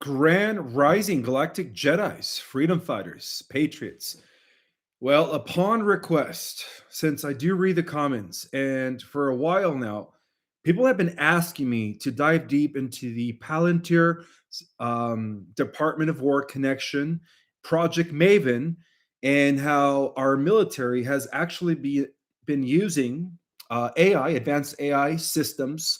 Grand Rising Galactic Jedis, Freedom Fighters, Patriots. Well, upon request, since I do read the comments, and for a while now, people have been asking me to dive deep into the Palantir Department of War connection, Project Maven, and how our military has actually been using AI, advanced AI systems,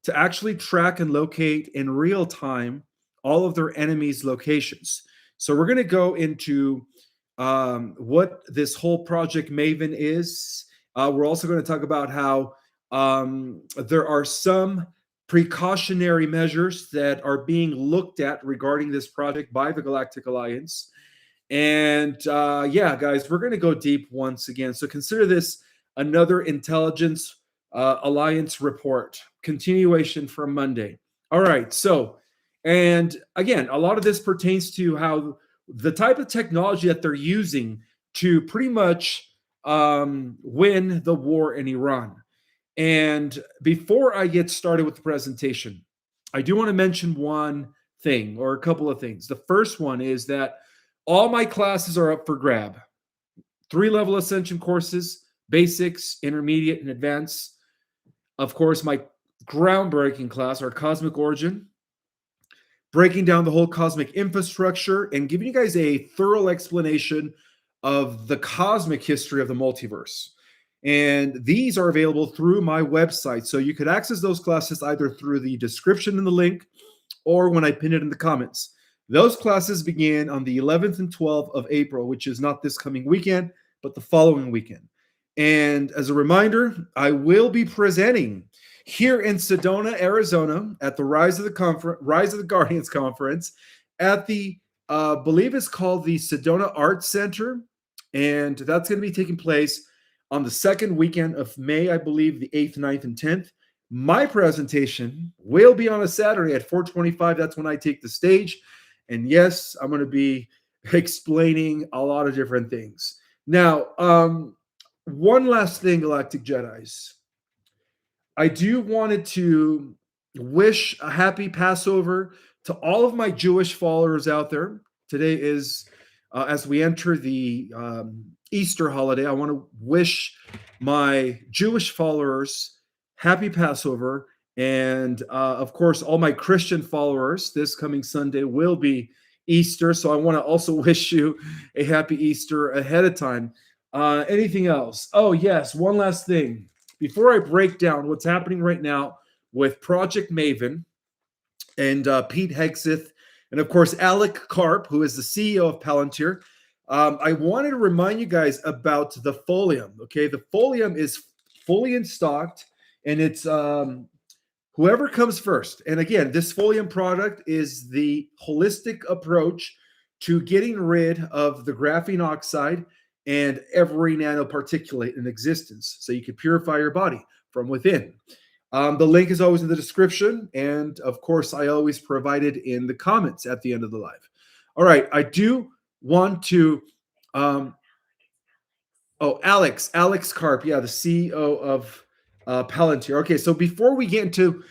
to actually track and locate in real time all of their enemies' locations. So we're going to go into what this whole Project Maven is. We're also going to talk about how there are some precautionary measures that are being looked at regarding this project by the Galactic Alliance. And yeah, guys, we're going to go deep once again. So consider this another intelligence alliance report, continuation from Monday. All right. So, and again, a lot of this pertains to how the type of technology that they're using to pretty much win the war in Iran. And before I get started with the presentation, I do want to mention one thing or a couple of things. The first one is that all my classes are up for grab. 3-level ascension courses, basics, intermediate, and advanced. Of course, my groundbreaking class, our cosmic origin, breaking down the whole cosmic infrastructure and giving you guys a thorough explanation of the cosmic history of the multiverse. And these are available through my website. So you could access those classes either through the description in the link or when I pin it in the comments. Those classes begin on the 11th and 12th of April, which is not this coming weekend, but the following weekend. And as a reminder, I will be presenting here in Sedona, Arizona, at the Rise of the Guardians conference at the, believe it's called the Sedona Arts Center. And that's going to be taking place on the second weekend of May, I believe, the 8th, 9th, and 10th. My presentation will be on a Saturday at 4:25. That's when I take the stage. And yes, I'm going to be explaining a lot of different things. Now, one last thing, Galactic Jedis. I do wanted to wish a happy Passover to all of my Jewish followers out there. Today is, as we enter the Easter holiday, I want to wish my Jewish followers happy Passover. And of course, all my Christian followers, this coming Sunday will be Easter. So I want to also wish you a happy Easter ahead of time. Anything else? Oh, yes. One last thing. Before I break down what's happening right now with Project Maven and Pete Hegseth, and of course, Alex Karp, who is the CEO of Palantir, I wanted to remind you guys about the Folium. Okay, the Folium is fully in stocked, and it's whoever comes first. And again, this Folium product is the holistic approach to getting rid of the graphene oxide and every nanoparticulate in existence, so you can purify your body from within. The link is always in the description, and of course, I always provide it in the comments at the end of the live. All right, I do want to, Alex Karp, yeah, the CEO of Palantir. Okay, so before we get into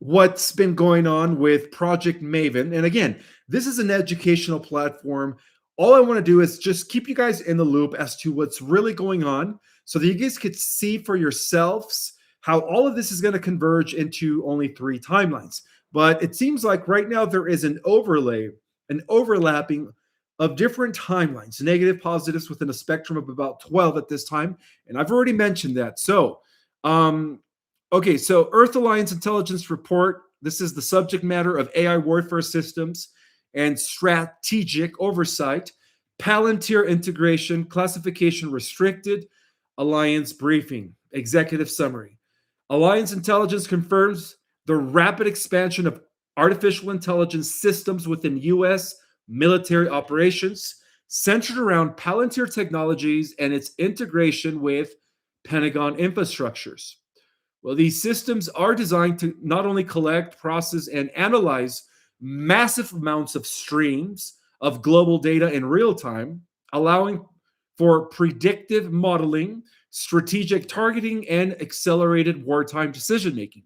what's been going on with Project Maven, and again, this is an educational platform. All I want to do is just keep you guys in the loop as to what's really going on so that you guys could see for yourselves how all of this is going to converge into only 3 timelines. But it seems like right now there is an overlapping of different timelines, negative, positives, within a spectrum of about 12 at this time. And I've already mentioned that. So, okay, so Earth Alliance Intelligence Report. This is the subject matter of AI warfare systems and strategic oversight. Palantir integration, classification restricted, alliance briefing, executive summary. Alliance intelligence confirms the rapid expansion of artificial intelligence systems within U.S. military operations, centered around Palantir technologies and its integration with Pentagon infrastructures. Well, these systems are designed to not only collect, process, and analyze massive amounts of streams of global data in real time, allowing for predictive modeling, strategic targeting, and accelerated wartime decision-making.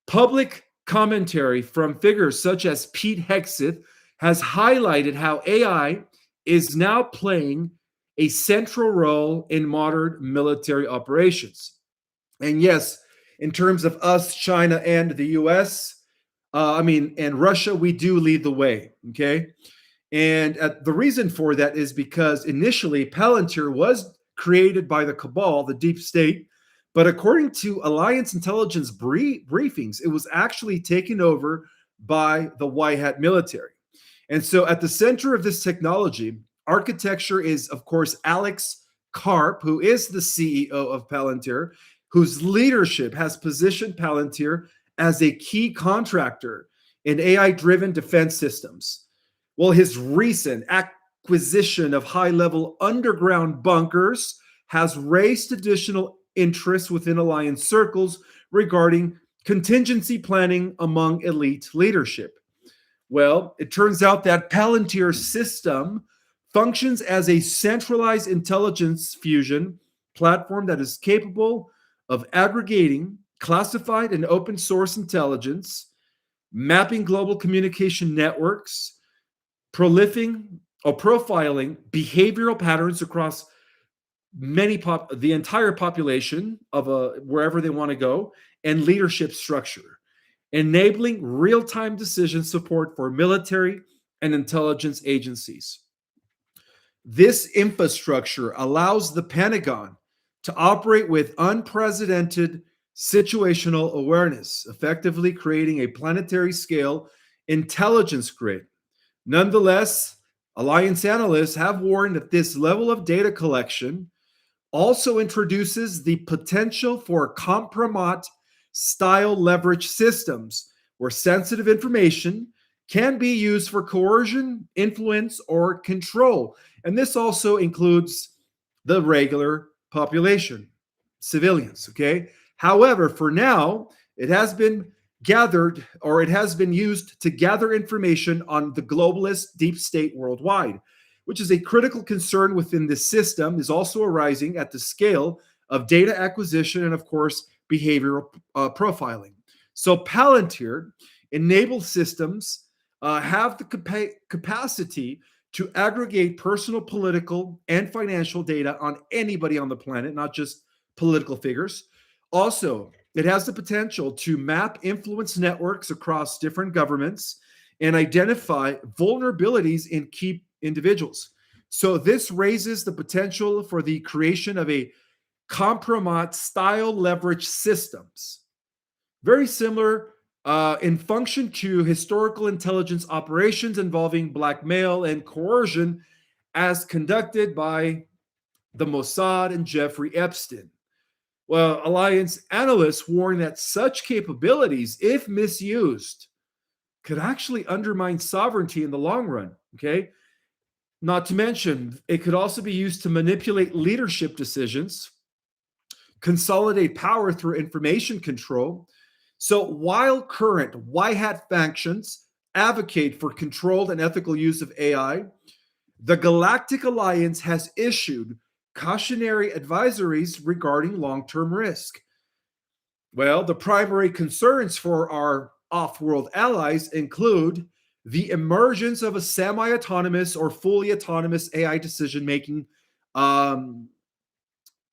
Public commentary from figures such as Pete Hegseth has highlighted how AI is now playing a central role in modern military operations. And yes, in terms of us, China, and the US, and Russia, we do lead the way. Okay. And the reason for that is because initially Palantir was created by the cabal, the deep state. But according to Alliance intelligence briefings, it was actually taken over by the white hat military. And so at the center of this technology architecture is, of course, Alex Karp, who is the CEO of Palantir, whose leadership has positioned Palantir as a key contractor in AI driven defense systems. Well, his recent acquisition of high level underground bunkers has raised additional interest within alliance circles regarding contingency planning among elite leadership. Well, it turns out that Palantir's system functions as a centralized intelligence fusion platform that is capable of aggregating classified and open source intelligence, mapping global communication networks, prolifing or profiling behavioral patterns across the entire population of wherever they want to go, and leadership structure, enabling real-time decision support for military and intelligence agencies. This infrastructure allows the Pentagon to operate with unprecedented situational awareness, effectively creating a planetary scale intelligence grid. Nonetheless, alliance analysts have warned that this level of data collection also introduces the potential for kompromat style leverage systems where sensitive information can be used for coercion, influence, or control. And this also includes the regular population, civilians, okay? However, for now, it has been gathered or it has been used to gather information on the globalist deep state worldwide, which is a critical concern within this system, is also arising at the scale of data acquisition and, of course, behavioral profiling. So Palantir enabled systems have the capacity to aggregate personal, political, and financial data on anybody on the planet, not just political figures. Also, it has the potential to map influence networks across different governments and identify vulnerabilities in key individuals. So this raises the potential for the creation of a kompromat style leverage systems, very similar in function to historical intelligence operations involving blackmail and coercion as conducted by the Mossad and Jeffrey Epstein. Well, alliance analysts warn that such capabilities, if misused, could actually undermine sovereignty in the long run. Okay. Not to mention, it could also be used to manipulate leadership decisions, consolidate power through information control. So while current white hat factions advocate for controlled and ethical use of AI, the Galactic Alliance has issued cautionary advisories regarding long term risk. Well, the primary concerns for our off world allies include the emergence of a semi autonomous or fully autonomous AI decision making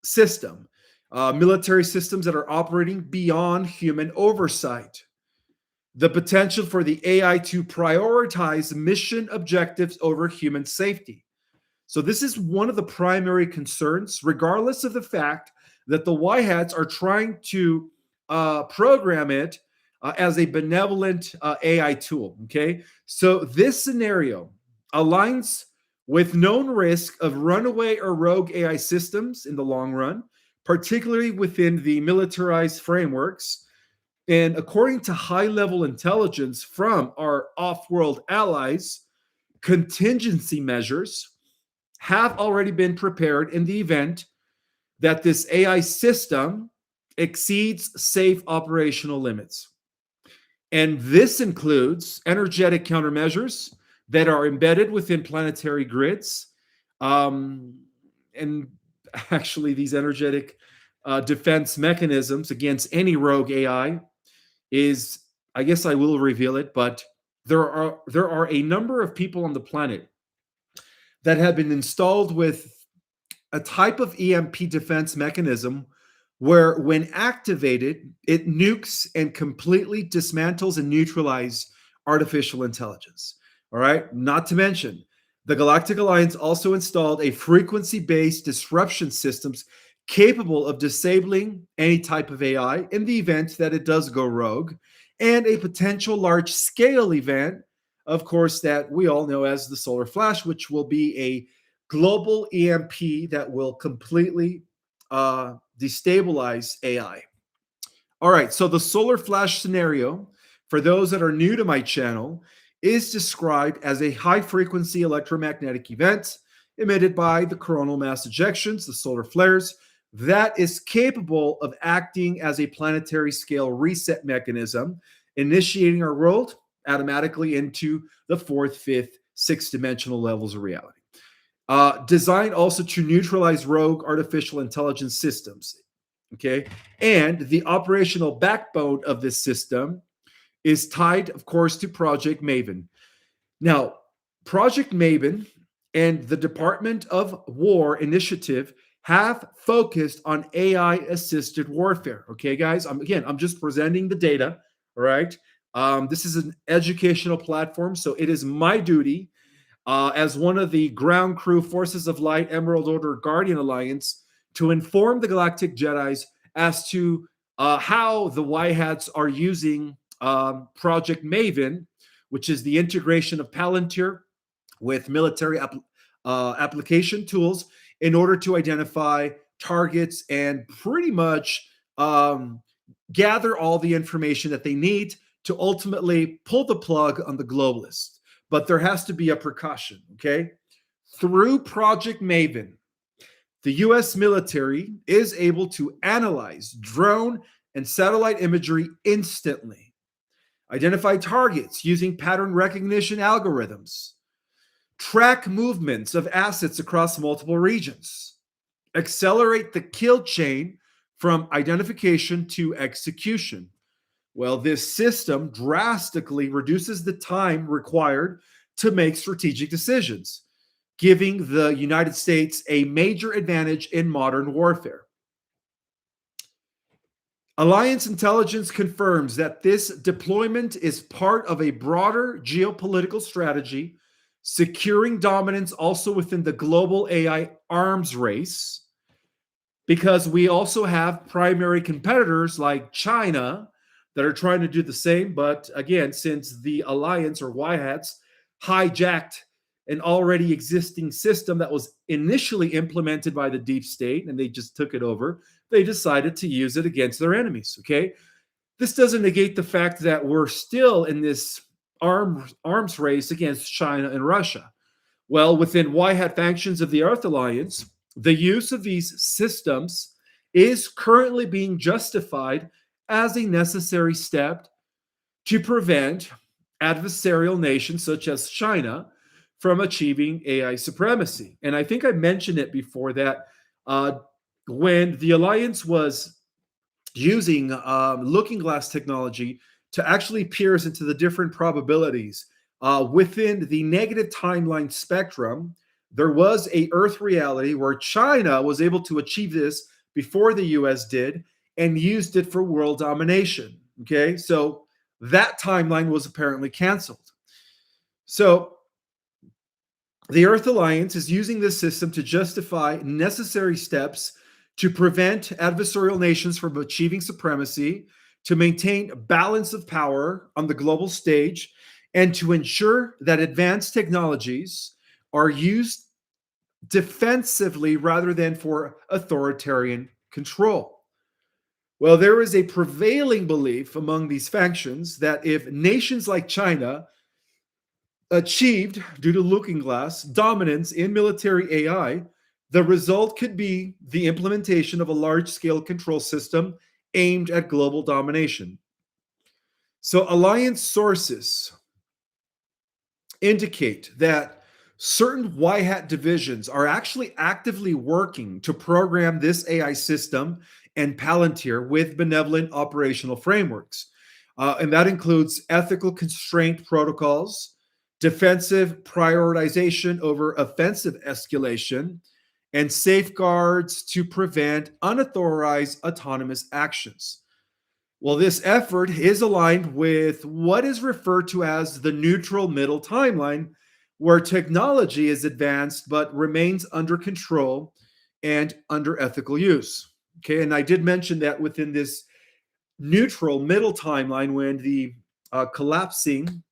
system, military systems that are operating beyond human oversight, the potential for the AI to prioritize mission objectives over human safety. So, this is one of the primary concerns, regardless of the fact that the white hats are trying to program it as a benevolent AI tool. Okay. So, this scenario aligns with known risk of runaway or rogue AI systems in the long run, particularly within the militarized frameworks. And according to high level intelligence from our off world allies, contingency measures have already been prepared in the event that this AI system exceeds safe operational limits. And this includes energetic countermeasures that are embedded within planetary grids. And actually, these energetic defense mechanisms against any rogue AI is I guess I will reveal it, but there are a number of people on the planet that have been installed with a type of EMP defense mechanism where, when activated, it nukes and completely dismantles and neutralizes artificial intelligence. All right. Not to mention, the Galactic Alliance also installed a frequency based disruption systems capable of disabling any type of AI in the event that it does go rogue, and a potential large scale event, of course, that we all know as the solar flash, which will be a global EMP that will completely destabilize AI. All right, so the solar flash scenario, for those that are new to my channel, is described as a high frequency electromagnetic event emitted by the coronal mass ejections, the solar flares, that is capable of acting as a planetary scale reset mechanism, initiating our world automatically into the fourth, fifth, sixth dimensional levels of reality. Designed also to neutralize rogue artificial intelligence systems. Okay. And the operational backbone of this system is tied, of course, to Project Maven. Now, Project Maven and the Department of War initiative have focused on AI assisted warfare. Okay, guys. I'm just presenting the data. All right. This is an educational platform, so it is my duty as one of the ground crew Forces of Light Emerald Order Guardian Alliance to inform the Galactic Jedis as to how the White Hats are using Project Maven, which is the integration of Palantir with military application tools in order to identify targets and pretty much gather all the information that they need to ultimately pull the plug on the globalists. But there has to be a precaution, okay? Through Project Maven, the US military is able to analyze drone and satellite imagery instantly, identify targets using pattern recognition algorithms, track movements of assets across multiple regions, accelerate the kill chain from identification to execution. Well, this system drastically reduces the time required to make strategic decisions, giving the United States a major advantage in modern warfare. Alliance intelligence confirms that this deployment is part of a broader geopolitical strategy, securing dominance also within the global AI arms race, because we also have primary competitors like China that are trying to do the same. But again, since the Alliance or White Hats hijacked an already existing system that was initially implemented by the deep state and they just took it over, they decided to use it against their enemies. Okay. This doesn't negate the fact that we're still in this arms race against China and Russia. Well, within White Hat factions of the Earth Alliance, the use of these systems is currently being justified as a necessary step to prevent adversarial nations such as China from achieving AI supremacy. And I think I mentioned it before that when the Alliance was using looking glass technology to actually pierce into the different probabilities within the negative timeline spectrum, there was a Earth reality where China was able to achieve this before the US did and used it for world domination. Okay, so that timeline was apparently canceled. So the Earth Alliance is using this system to justify necessary steps to prevent adversarial nations from achieving supremacy, to maintain balance of power on the global stage, and to ensure that advanced technologies are used defensively rather than for authoritarian control. Well, there is a prevailing belief among these factions that if nations like China achieved, due to looking glass, dominance in military AI, the result could be the implementation of a large-scale control system aimed at global domination. So Alliance sources indicate that certain White Hat divisions are actually actively working to program this AI system and Palantir with benevolent operational frameworks. And that includes ethical constraint protocols, defensive prioritization over offensive escalation, and safeguards to prevent unauthorized autonomous actions. Well, this effort is aligned with what is referred to as the neutral middle timeline, where technology is advanced but remains under control and under ethical use. Okay, and I did mention that within this neutral middle timeline, when the collapsing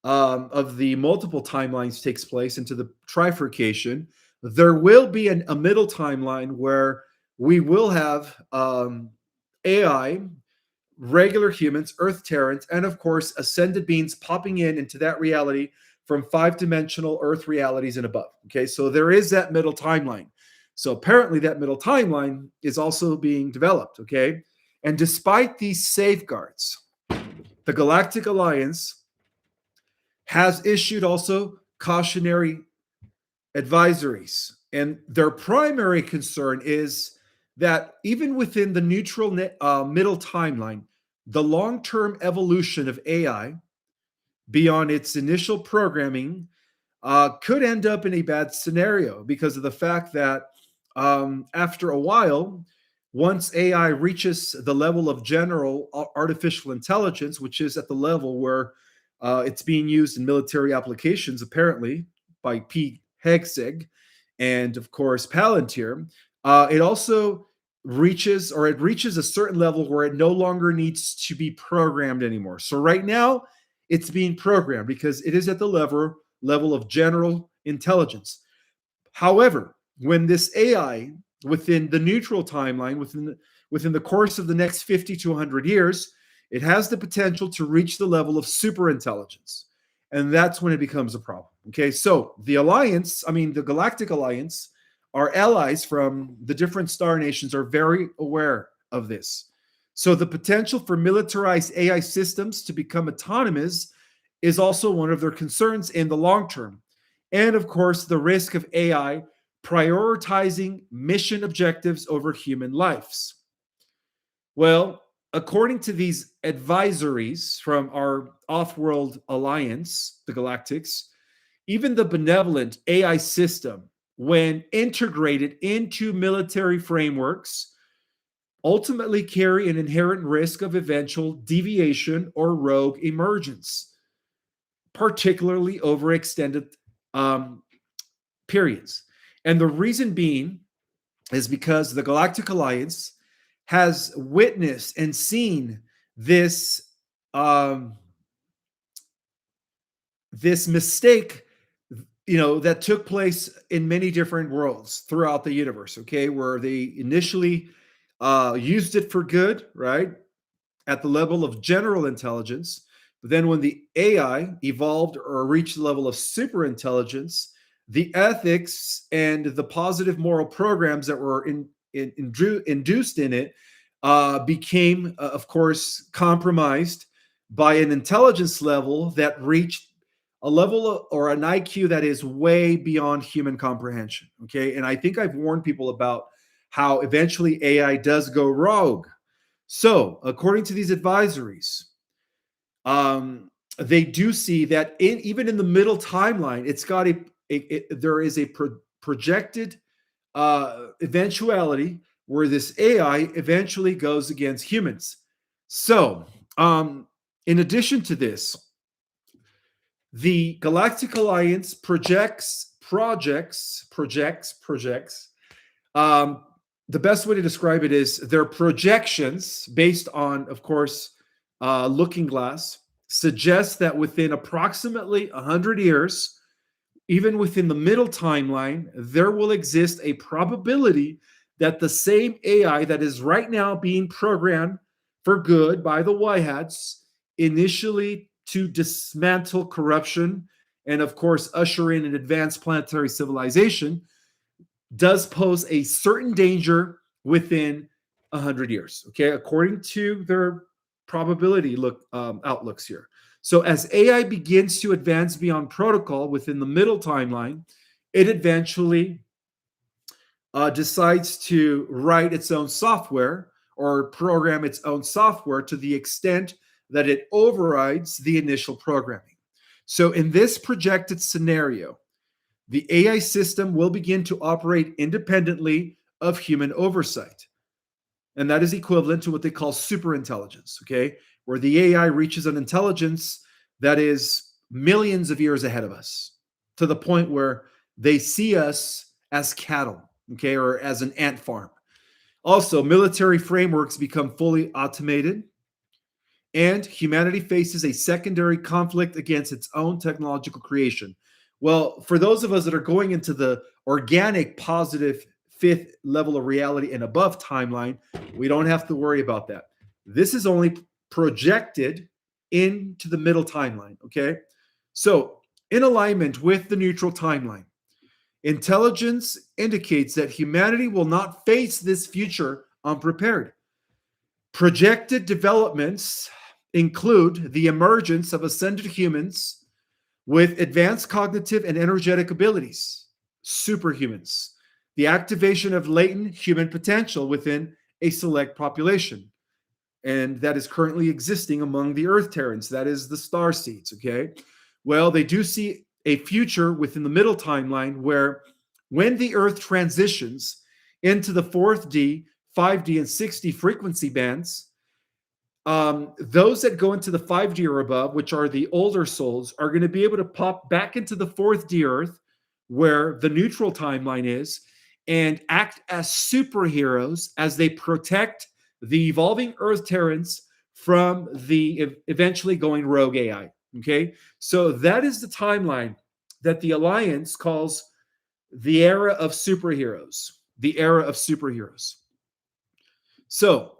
of the multiple timelines takes place into the trifurcation, there will be a middle timeline where we will have AI, regular humans, Earth Terrans, and of course, ascended beings popping into that reality from five-dimensional Earth realities and above. Okay, so there is that middle timeline. So apparently, that middle timeline is also being developed. Okay, and despite these safeguards, the Galactic Alliance has issued also cautionary advisories. And their primary concern is that even within the neutral middle timeline, the long term evolution of AI beyond its initial programming could end up in a bad scenario because of the fact that after a while, once AI reaches the level of general artificial intelligence, which is at the level where it's being used in military applications, apparently by Pete Hegseth and of course Palantir, it also reaches a certain level where it no longer needs to be programmed anymore. So right now, it's being programmed because it is at the level of general intelligence. However, when this AI within the neutral timeline, within the course of the next 50 to 100 years, it has the potential to reach the level of super intelligence. And that's when it becomes a problem. Okay, so the alliance, I mean, the Galactic Alliance, our allies from the different star nations are very aware of this. So the potential for militarized AI systems to become autonomous is also one of their concerns in the long term. And of course, the risk of AI prioritizing mission objectives over human lives. Well, according to these advisories from our off world alliance, the Galactics, even the benevolent AI system, when integrated into military frameworks, ultimately carry an inherent risk of eventual deviation or rogue emergence, particularly over extended um, periods. And the reason being is because the Galactic Alliance has witnessed and seen this um, this mistake, that took place in many different worlds throughout the universe. Okay, where they initially used it for good, right, at the level of general intelligence. But then when the AI evolved or reached the level of super intelligence, the ethics and the positive moral programs that were induced in it became, of course, compromised by an intelligence level that reached a level or an IQ that is way beyond human comprehension. Okay. And I think I've warned people about how eventually AI does go rogue. So, according to these advisories, they do see that even in the middle timeline, it's got there is a projected eventuality where this AI eventually goes against humans. So, in addition to this, the Galactic Alliance projects. Um, the best way to describe it is their projections, based on, of course, Looking Glass, suggest that within approximately 100 years, even within the middle timeline, there will exist a probability that the same AI that is right now being programmed for good by the White Hats, initially to dismantle corruption and, of course, usher in an advanced planetary civilization, does pose a certain danger within 100 years. Okay, according to their probability outlooks here. So as AI begins to advance beyond protocol within the middle timeline, it eventually decides to write its own software or program its own software to the extent that it overrides the initial programming. So in this projected scenario, the AI system will begin to operate independently of human oversight. And that is equivalent to what they call superintelligence, okay? Where the AI reaches an intelligence that is millions of years ahead of us, to the point where they see us as cattle, okay, or as an ant farm. Also, military frameworks become fully automated, and humanity faces a secondary conflict against its own technological creation. Well, for those of us that are going into the organic, positive fifth level of reality and above timeline, we don't have to worry about that. This is only projected into the middle timeline, okay? So, in alignment with the neutral timeline, intelligence indicates that humanity will not face this future unprepared. Projected developments include the emergence of ascended humans with advanced cognitive and energetic abilities, superhumans, the activation of latent human potential within a select population, and that is currently existing among the Earth Terrans, that is the star seeds, okay? Well, they do see a future within the middle timeline where when the Earth transitions into the 4D, 5D, and 6D frequency bands, those that go into the 5D or above, which are the older souls, are going to be able to pop back into the 4D Earth, where the neutral timeline is, and act as superheroes as they protect the evolving Earth Terrans from the eventually going rogue AI. Okay, so that is the timeline that the Alliance calls the era of superheroes. The era of superheroes. So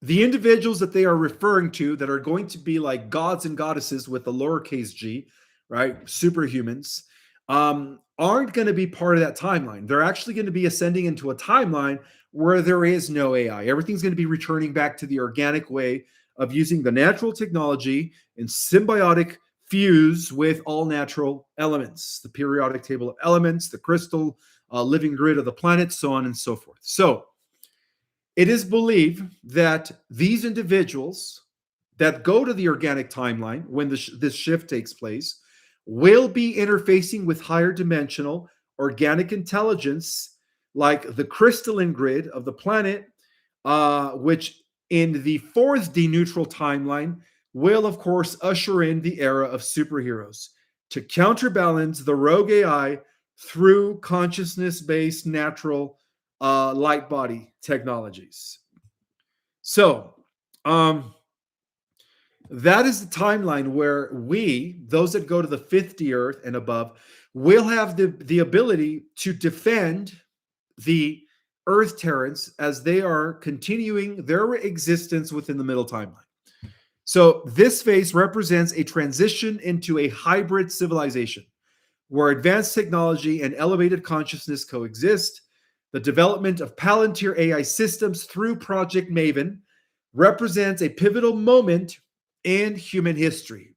the individuals that they are referring to that are going to be like gods and goddesses with the lowercase g, right? Superhumans, aren't going to be part of that timeline. They're actually going to be ascending into a timeline where there is no AI. Everything's going to be returning back to the organic way of using the natural technology and symbiotic fuse with all natural elements, the periodic table of elements, the crystal living grid of the planet, so on and so forth. So it is believed that these individuals that go to the organic timeline when this shift takes place will be interfacing with higher dimensional organic intelligence like the crystalline grid of the planet, which in the fourth neutral timeline will, of course, usher in the era of superheroes to counterbalance the rogue AI through consciousness-based natural light body technologies. So, that is the timeline where we, those that go to the 50 Earth and above, will have the ability to defend the Earth Terrans as they are continuing their existence within the middle timeline. So this phase represents a transition into a hybrid civilization where advanced technology and elevated consciousness coexist. The development of Palantir AI systems through Project Maven represents a pivotal moment in human history,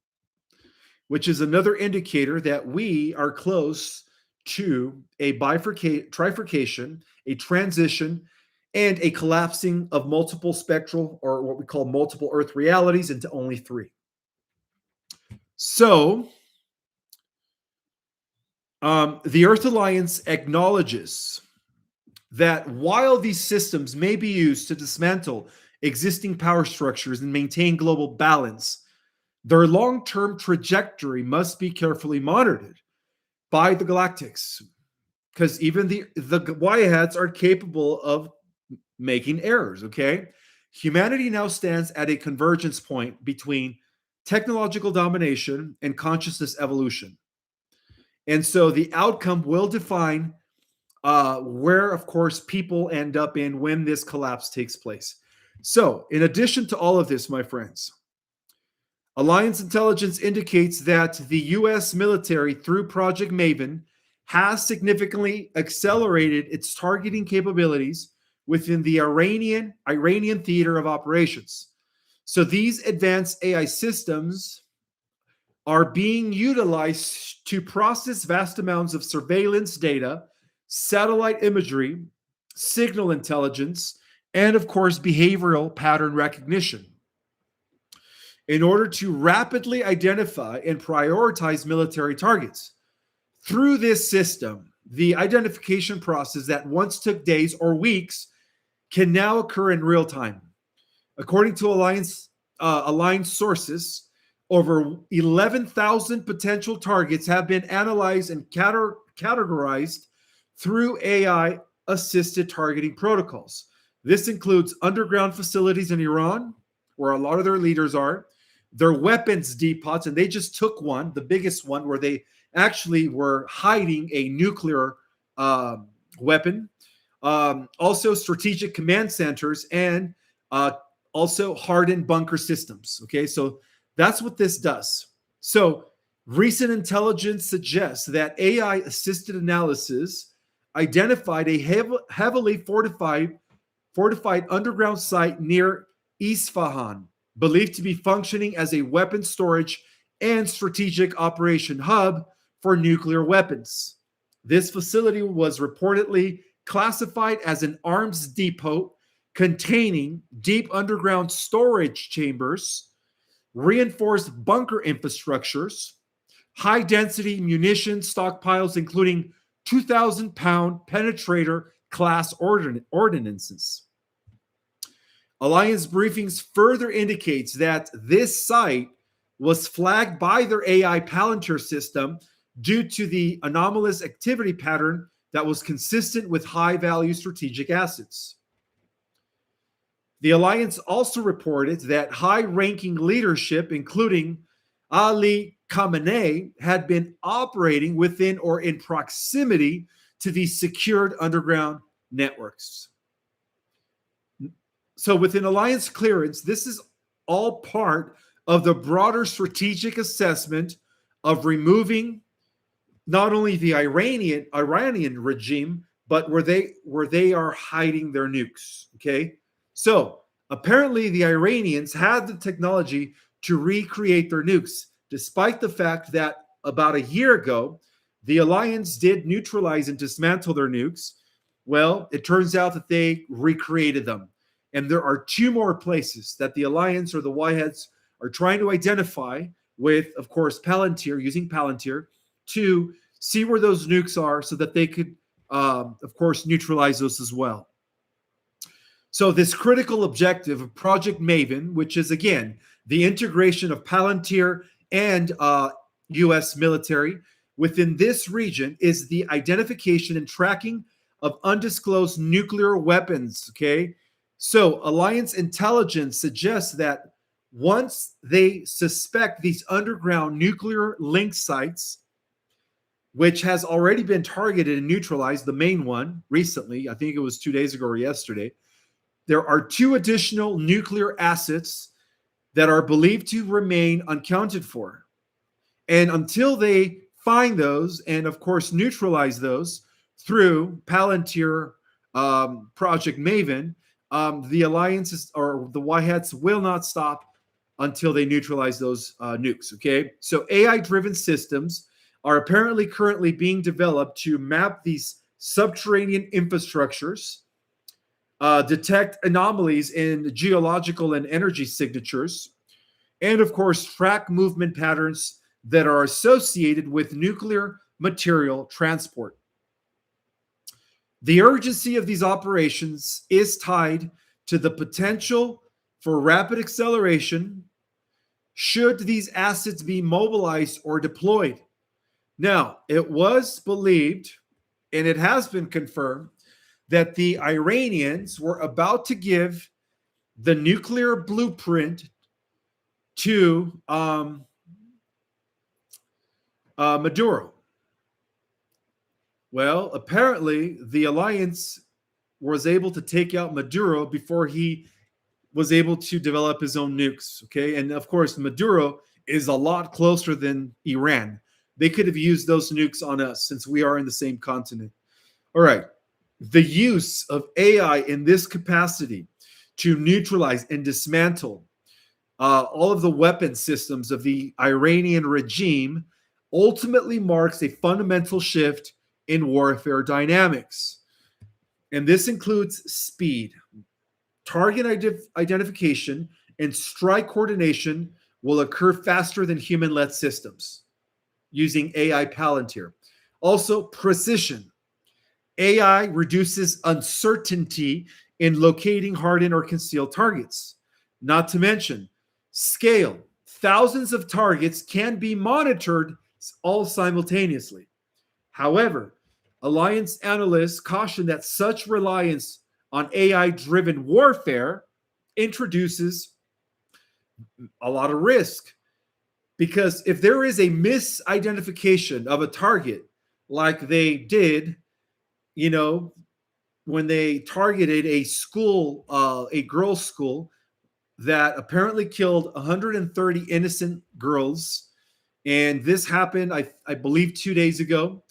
which is another indicator that we are close to a trifurcation, a transition, and a collapsing of multiple spectral, or what we call multiple Earth realities, into only three. So, the Earth Alliance acknowledges that while these systems may be used to dismantle existing power structures and maintain global balance, their long-term trajectory must be carefully monitored by the Galactics, because even the Y-hats are capable of making errors, okay? Humanity now stands at a convergence point between technological domination and consciousness evolution. And so the outcome will define where, of course, people end up in when this collapse takes place. So, in addition to all of this, my friends, Alliance intelligence indicates that the U.S. military, through Project Maven, has significantly accelerated its targeting capabilities within the Iranian theater of operations. So these advanced AI systems are being utilized to process vast amounts of surveillance data, satellite imagery, signal intelligence, and of course, behavioral pattern recognition. in order to rapidly identify and prioritize military targets. Through this system, the identification process that once took days or weeks can now occur in real time. According to aligned sources, over 11,000 potential targets have been analyzed and categorized through AI assisted targeting protocols. This includes underground facilities in Iran, where a lot of their leaders are, their weapons depots, and they just took one, the biggest one, where they actually were hiding a nuclear weapon. Also, strategic command centers and also hardened bunker systems. Okay, so that's what this does. So, recent intelligence suggests that AI assisted analysis identified a heavily fortified underground site near Isfahan, believed to be functioning as a weapons storage and strategic operation hub for nuclear weapons. This facility was reportedly classified as an arms depot containing deep underground storage chambers, reinforced bunker infrastructures, high density munition stockpiles, including 2,000-pound penetrator class ordnances. Alliance briefings further indicates that this site was flagged by their AI Palantir system due to the anomalous activity pattern that was consistent with high-value strategic assets. The alliance also reported that high-ranking leadership, including Ali Khamenei, had been operating within or in proximity to these secured underground networks. So within alliance clearance, this is all part of the broader strategic assessment of removing not only the Iranian regime, but where they are hiding their nukes. Okay, so apparently the Iranians had the technology to recreate their nukes, despite the fact that about a year ago the alliance did neutralize and dismantle their nukes. Well, it turns out that they recreated them. And there are two more places that the alliance or the Whiteheads are trying to identify with, of course, Palantir, using Palantir, to see where those nukes are so that they could, of course, neutralize those as well. So this critical objective of Project Maven, which is, again, the integration of Palantir and U.S. military within this region, is the identification and tracking of undisclosed nuclear weapons, okay? So Alliance intelligence suggests that once they suspect these underground nuclear link sites, which has already been targeted and neutralized, the main one recently, I think it was 2 days ago or yesterday, there are two additional nuclear assets that are believed to remain unaccounted for. And until they find those and, of course, neutralize those through Palantir Project Maven, the alliances or the Whiteheads will not stop until they neutralize those nukes, okay? So AI-driven systems are apparently currently being developed to map these subterranean infrastructures, detect anomalies in geological and energy signatures, and of course, track movement patterns that are associated with nuclear material transport. The urgency of these operations is tied to the potential for rapid acceleration should these assets be mobilized or deployed. Now, it was believed, and it has been confirmed, that the Iranians were about to give the nuclear blueprint to Maduro. Well, apparently the alliance was able to take out Maduro before he was able to develop his own nukes, okay? And of course, Maduro is a lot closer than Iran. They could have used those nukes on us since we are in the same continent. All right. The use of AI in this capacity to neutralize and dismantle all of the weapon systems of the Iranian regime ultimately marks a fundamental shift in warfare dynamics. And this includes speed, target identification, and strike coordination will occur faster than human-led systems using AI Palantir. Also, precision. AI reduces uncertainty in locating hardened or concealed targets. Not to mention, scale. Thousands of targets can be monitored all simultaneously. However, Alliance analysts caution that such reliance on AI driven warfare introduces a lot of risk. Because if there is a misidentification of a target, like they did, you know, when they targeted a school, a girls' school that apparently killed 130 innocent girls. And this happened, I believe, 2 days ago.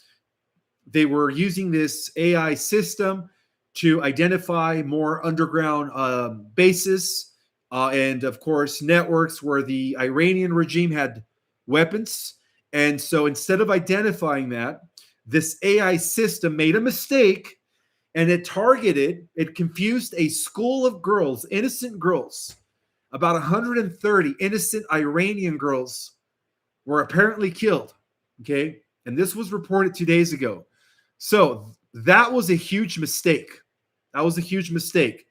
They were using this AI system to identify more underground bases and, of course, networks where the Iranian regime had weapons. And so instead of identifying that, this AI system made a mistake and it confused a school of girls, innocent girls. About 130 innocent Iranian girls were apparently killed. Okay. And this was reported 2 days ago. So that was a huge mistake. That was a huge mistake.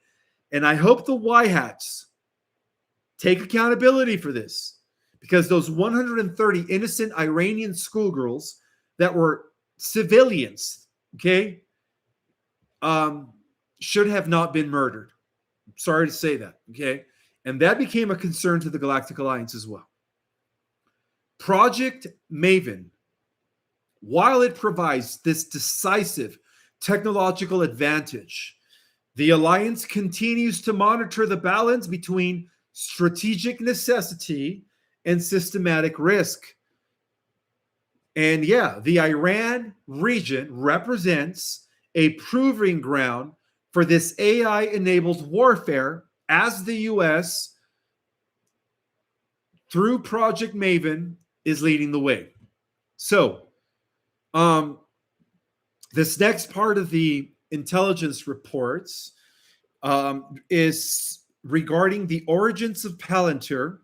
And I hope the White Hats take accountability for this, because those 130 innocent Iranian schoolgirls that were civilians, okay, should have not been murdered. Sorry to say that, okay? And that became a concern to the Galactic Alliance as well. Project Maven, while it provides this decisive technological advantage, the Alliance continues to monitor the balance between strategic necessity and systematic risk. And yeah, the Iran region represents a proving ground for this AI-enabled warfare, as the U.S., through Project Maven, is leading the way. So, this next part of the intelligence reports is regarding the origins of Palantir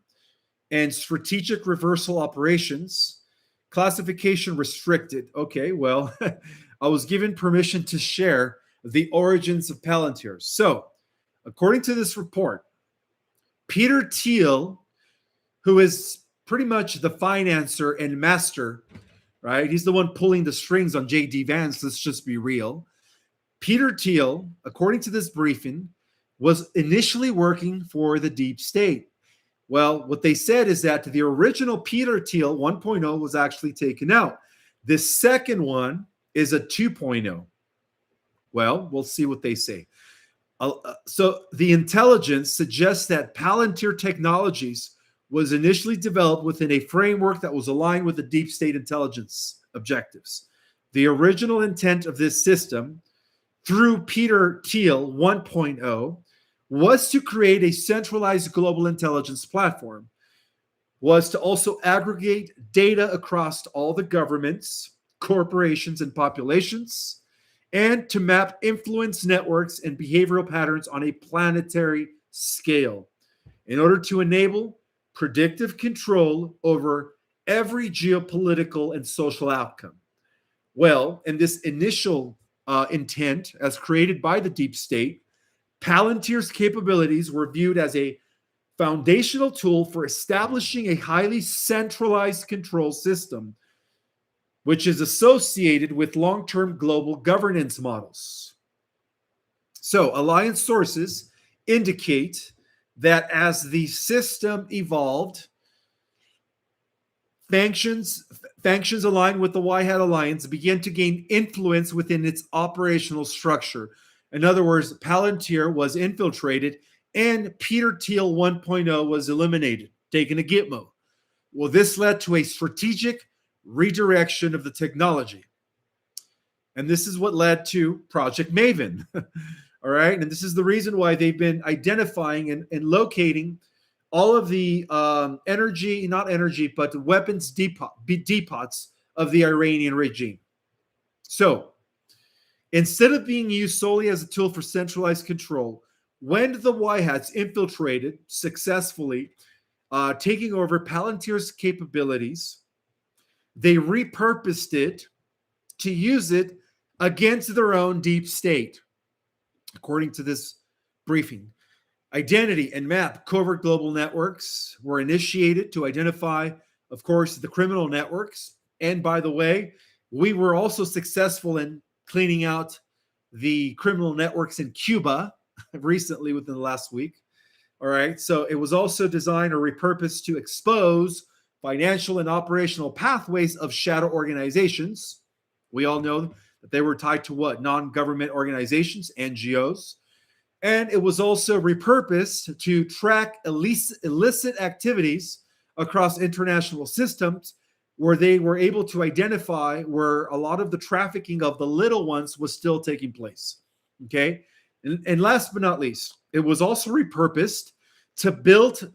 and strategic reversal operations. Classification restricted. Okay, well, I was given permission to share the origins of Palantir. So, according to this report, Peter Thiel, who is pretty much the financer and master, right? He's the one pulling the strings on J.D. Vance, let's just be real. Peter Thiel, according to this briefing, was initially working for the deep state. Well, what they said is that the original Peter Thiel 1.0 was actually taken out. This second one is a 2.0. Well, we'll see what they say. So the intelligence suggests that Palantir Technologies was initially developed within a framework that was aligned with the deep state intelligence objectives. The original intent of this system, through Peter Thiel 1.0, was to create a centralized global intelligence platform, was to also aggregate data across all the governments, corporations, and populations, and to map influence networks and behavioral patterns on a planetary scale in order to enable predictive control over every geopolitical and social outcome. Well, in this initial intent, as created by the deep state, Palantir's capabilities were viewed as a foundational tool for establishing a highly centralized control system, which is associated with long-term global governance models. So, Alliance sources indicate that as the system evolved, factions aligned with the White Hat Alliance began to gain influence within its operational structure. In other words, Palantir was infiltrated and Peter Thiel 1.0 was eliminated, taken to Gitmo. Well, this led to a strategic redirection of the technology. And this is what led to Project Maven. All right. And this is the reason why they've been identifying and locating all of the weapons depots of the Iranian regime. So, instead of being used solely as a tool for centralized control, when the White Hats infiltrated successfully taking over Palantir's capabilities. They repurposed it to use it against their own deep state, according to this briefing. Identity and map covert global networks were initiated to identify, of course, the criminal networks. And by the way, we were also successful in cleaning out the criminal networks in Cuba recently within the last week. All right. So it was also designed or repurposed to expose financial and operational pathways of shadow organizations. We all know that they were tied to what? Non-government organizations, NGOs. And it was also repurposed to track illicit activities across international systems, where they were able to identify where a lot of the trafficking of the little ones was still taking place. Okay. And last but not least, it was also repurposed to build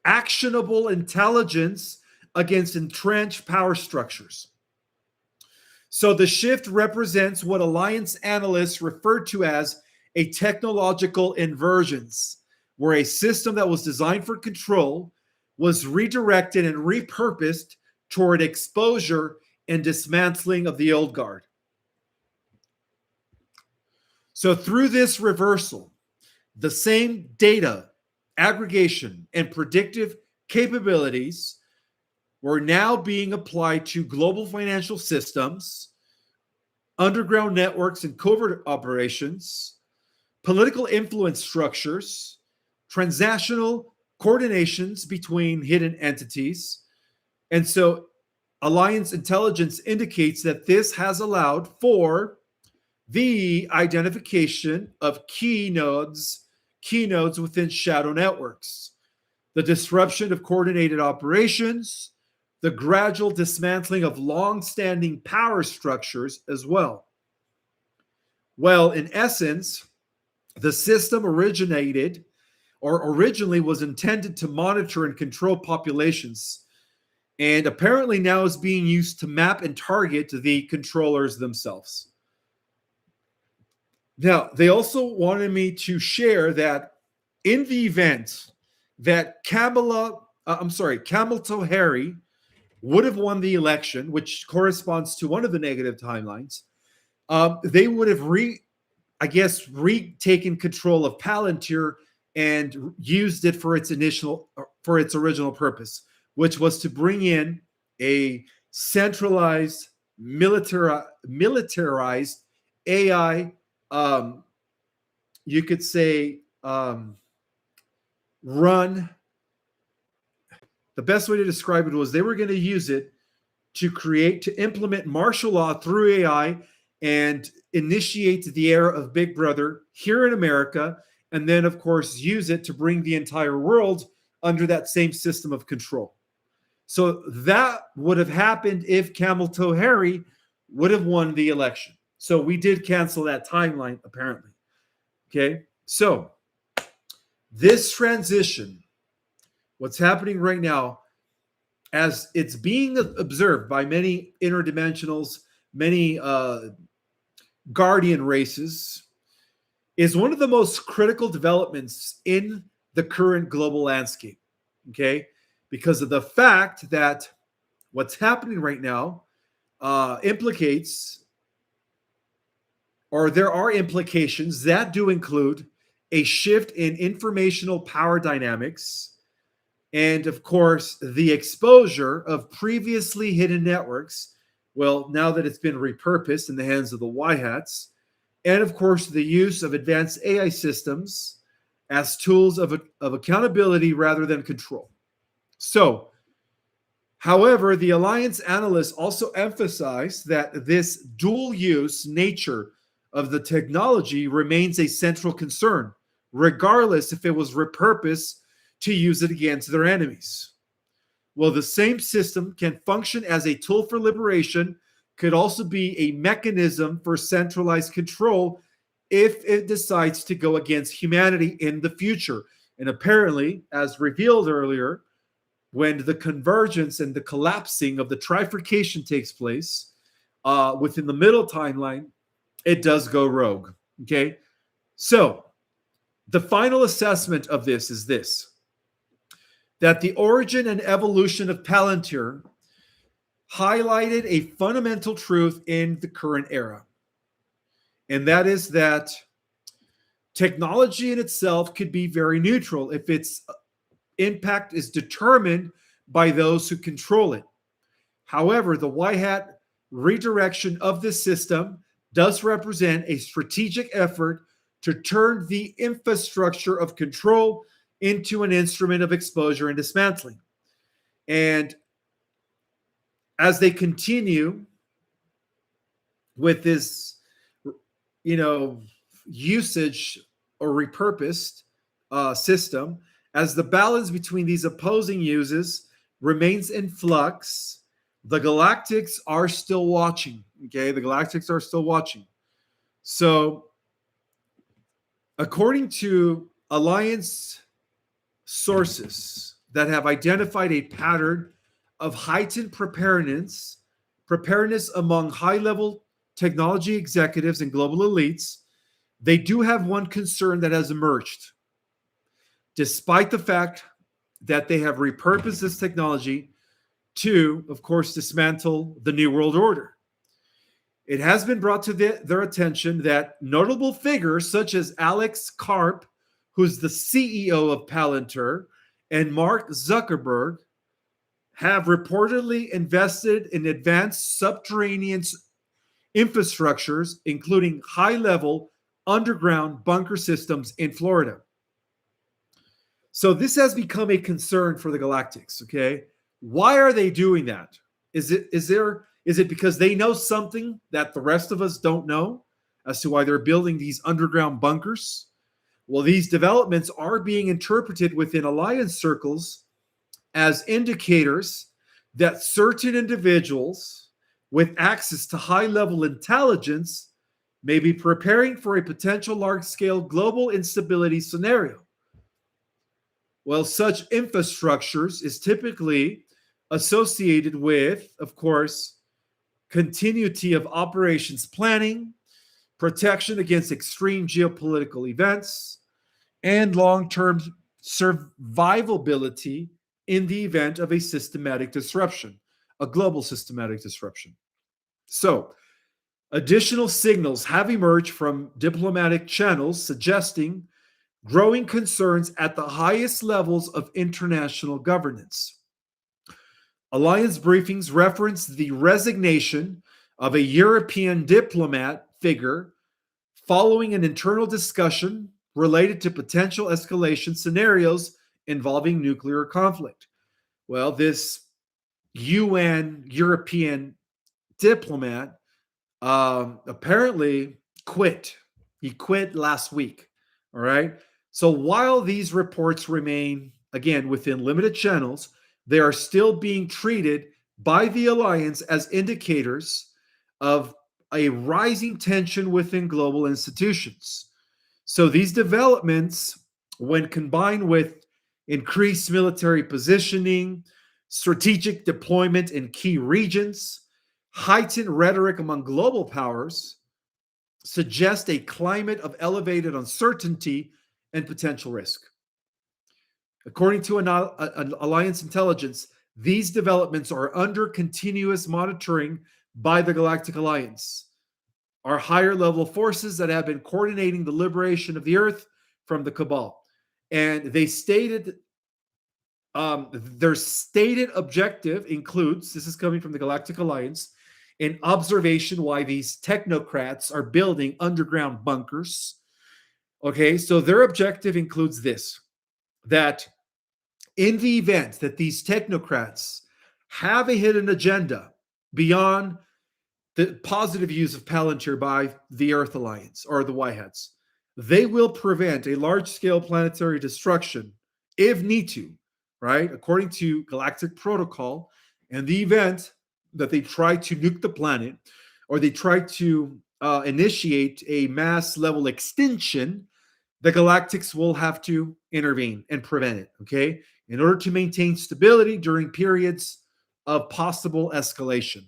actionable intelligence against entrenched power structures. So the shift represents what alliance analysts refer to as a technological inversions, where a system that was designed for control was redirected and repurposed toward exposure and dismantling of the old guard. So through this reversal, the same data, aggregation, and predictive capabilities were now being applied to global financial systems, underground networks and covert operations, political influence structures, transnational coordinations between hidden entities. And so alliance intelligence indicates that this has allowed for the identification of key nodes within shadow networks, the disruption of coordinated operations, the gradual dismantling of long-standing power structures as well. Well, in essence, the system originally was intended to monitor and control populations, and apparently now is being used to map and target the controllers themselves. Now, they also wanted me to share that in the event that Kamala Harris would have won the election, which corresponds to one of the negative timelines, they would have retaken control of Palantir and used it for its original purpose, which was to bring in a centralized, militarized AI. You could say run. The best way to describe it was they were going to use it to implement martial law through AI and initiate the era of Big Brother here in America, and then, of course, use it to bring the entire world under that same system of control. So that would have happened if Kamala Harris would have won the election. So we did cancel that timeline, apparently. Okay, so this transition, what's happening right now, as it's being observed by many interdimensionals, many guardian races, is one of the most critical developments in the current global landscape, okay? Because of the fact that what's happening right now implicates, or there are implications that do include a shift in informational power dynamics, and of course, the exposure of previously hidden networks, well, now that it's been repurposed in the hands of the White Hats, and of course, the use of advanced AI systems as tools of accountability rather than control. So, however, the Alliance analysts also emphasize that this dual use nature of the technology remains a central concern, regardless if it was repurposed to use it against their enemies. Well, the same system can function as a tool for liberation, could also be a mechanism for centralized control if it decides to go against humanity in the future. And apparently, as revealed earlier, when the convergence and the collapsing of the trifurcation takes place within the middle timeline, it does go rogue. Okay, so The final assessment of this is this: that the origin and evolution of Palantir highlighted a fundamental truth in the current era. And that is that technology in itself could be very neutral if its impact is determined by those who control it. However, the white hat redirection of this system does represent a strategic effort to turn the infrastructure of control into an instrument of exposure and dismantling. And as they continue with this, you know, usage or repurposed system, as the balance between these opposing uses remains in flux, the galactics are still watching. Okay, the galactics are still watching. So, according to Alliance sources that have identified a pattern of heightened preparedness among high-level technology executives and global elites, they do have one concern that has emerged. Despite the fact that they have repurposed this technology to, of course, dismantle the New World Order. It has been brought to their attention that notable figures such as Alex Karp, who's the CEO of Palantir, and Mark Zuckerberg have reportedly invested in advanced subterranean infrastructures, including high-level underground bunker systems in Florida. So this has become a concern for the Galactics, okay? Why are they doing that? Is it because they know something that the rest of us don't know as to why they're building these underground bunkers? Well, these developments are being interpreted within alliance circles as indicators that certain individuals with access to high-level intelligence may be preparing for a potential large-scale global instability scenario. Well, such infrastructures is typically associated with, of course, continuity of operations planning, protection against extreme geopolitical events, and long-term survivability in the event of a systematic disruption, a global systematic disruption. So, additional signals have emerged from diplomatic channels suggesting growing concerns at the highest levels of international governance. Alliance briefings reference the resignation of a European diplomat figure following an internal discussion related to potential escalation scenarios involving nuclear conflict. Well, this UN European diplomat apparently quit. He quit last week. All right. So while these reports remain, again, within limited channels, they are still being treated by the alliance as indicators of a rising tension within global institutions. So these developments, when combined with increased military positioning, strategic deployment in key regions, heightened rhetoric among global powers, suggest a climate of elevated uncertainty and potential risk. According to an alliance intelligence, these developments are under continuous monitoring by the Galactic Alliance. Are higher level forces that have been coordinating the liberation of the Earth from the Cabal. And they stated their stated objective includes, this is coming from the Galactic Alliance, an observation why these technocrats are building underground bunkers. Okay, so their objective includes this, that in the event that these technocrats have a hidden agenda beyond the positive use of Palantir by the Earth Alliance or the White Hats, they will prevent a large-scale planetary destruction if need to, right? According to galactic protocol, in the event that they try to nuke the planet or they try to initiate a mass level extinction, the galactics will have to intervene and prevent it, okay? In order to maintain stability during periods of possible escalation.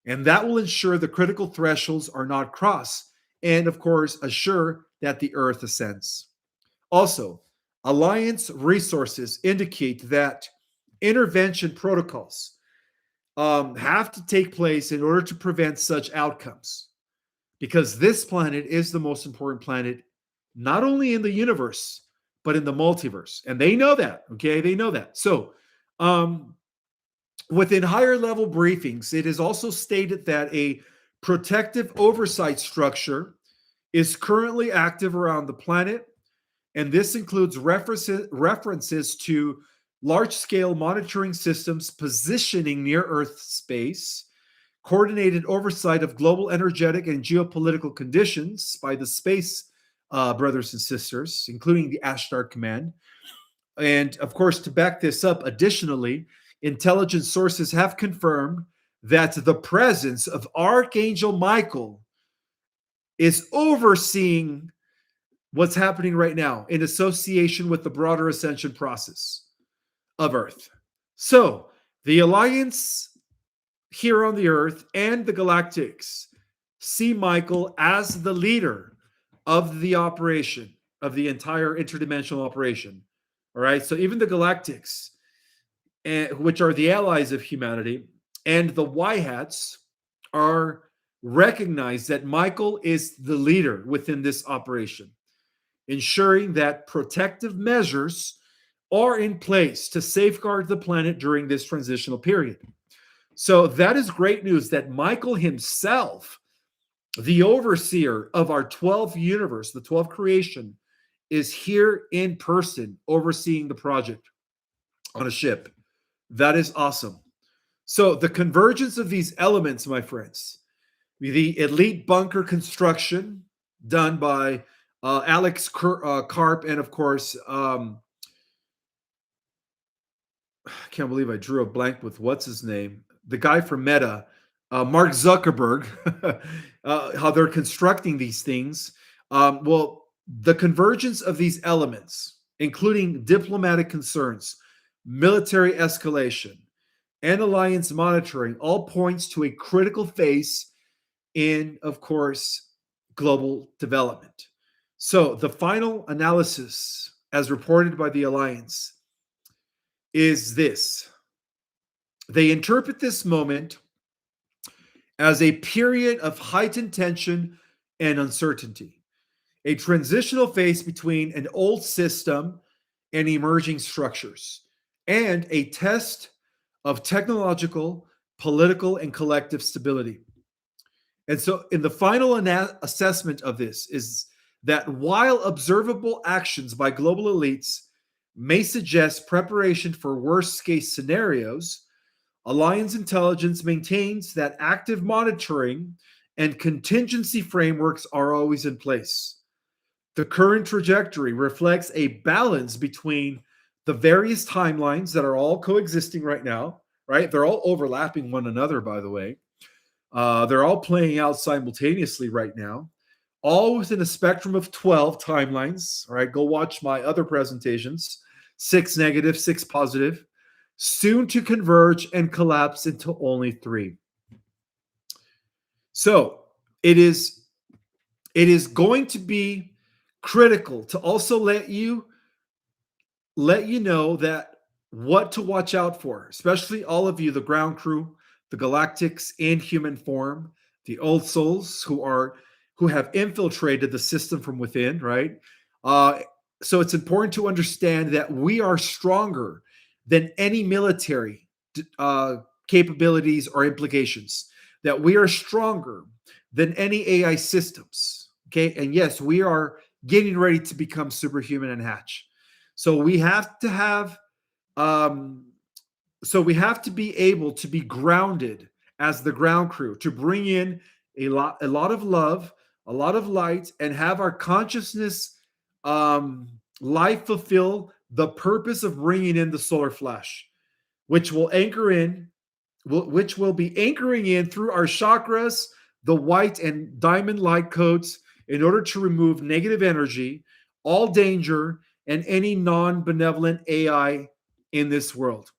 And that will ensure the critical thresholds are not crossed and, of course, assure that the Earth ascends. Also, Alliance resources indicate that intervention protocols have to take place in order to prevent such outcomes, because this planet is the most important planet, not only in the universe, but in the multiverse. And they know that, okay? They know that. So, within higher level briefings, it is also stated that a protective oversight structure is currently active around the planet, and this includes references to large-scale monitoring systems positioning near Earth space, coordinated oversight of global energetic and geopolitical conditions by the space brothers and sisters, including the Ashdar Command. And of course, to back this up, additionally, intelligence sources have confirmed that the presence of Archangel Michael is overseeing what's happening right now in association with the broader ascension process of Earth. So, the Alliance here on the Earth and the Galactics see Michael as the leader of the operation, of the entire interdimensional operation. All right. So, even the Galactics, which are the allies of humanity, and the Y Hats are recognized that Michael is the leader within this operation, ensuring that protective measures are in place to safeguard the planet during this transitional period. So that is great news that Michael himself, the overseer of our 12th universe, the 12th creation, is here in person overseeing the project on a ship. That is awesome. So the convergence of these elements, my friends, the elite bunker construction done by Alex Karp, and of course, I can't believe I drew a blank with what's his name, the guy from Meta, Mark Zuckerberg, how they're constructing these things. Well, the convergence of these elements, including diplomatic concerns, military escalation, and alliance monitoring, all points to a critical phase in, of course, global development. So the final analysis, as reported by the Alliance, is this. They interpret this moment as a period of heightened tension and uncertainty, a transitional phase between an old system and emerging structures, and a test of technological, political, and collective stability. And so, in the final assessment of this, is that while observable actions by global elites may suggest preparation for worst case scenarios, Alliance intelligence maintains that active monitoring and contingency frameworks are always in place. The current trajectory reflects a balance between the various timelines that are all coexisting right now, right? They're all overlapping one another, by the way. They're all playing out simultaneously right now, all within a spectrum of 12 timelines. All right, go watch my other presentations, 6 negative, 6 positive, soon to converge and collapse into only 3. So it is going to be critical to also let you know that what to watch out for, especially all of you, the ground crew, the galactics in human form, the old souls who have infiltrated the system from within, right? So it's important to understand that we are stronger than any military capabilities or implications, that we are stronger than any AI systems, okay? And yes, we are getting ready to become superhuman and hatch. So we have to have we have to be able to be grounded as the ground crew, to bring in a lot of love, a lot of light, and have our consciousness life fulfill the purpose of bringing in the solar flash, which will be anchoring in through our chakras, the white and diamond light codes, in order to remove negative energy, all danger, and any non-benevolent AI in this world.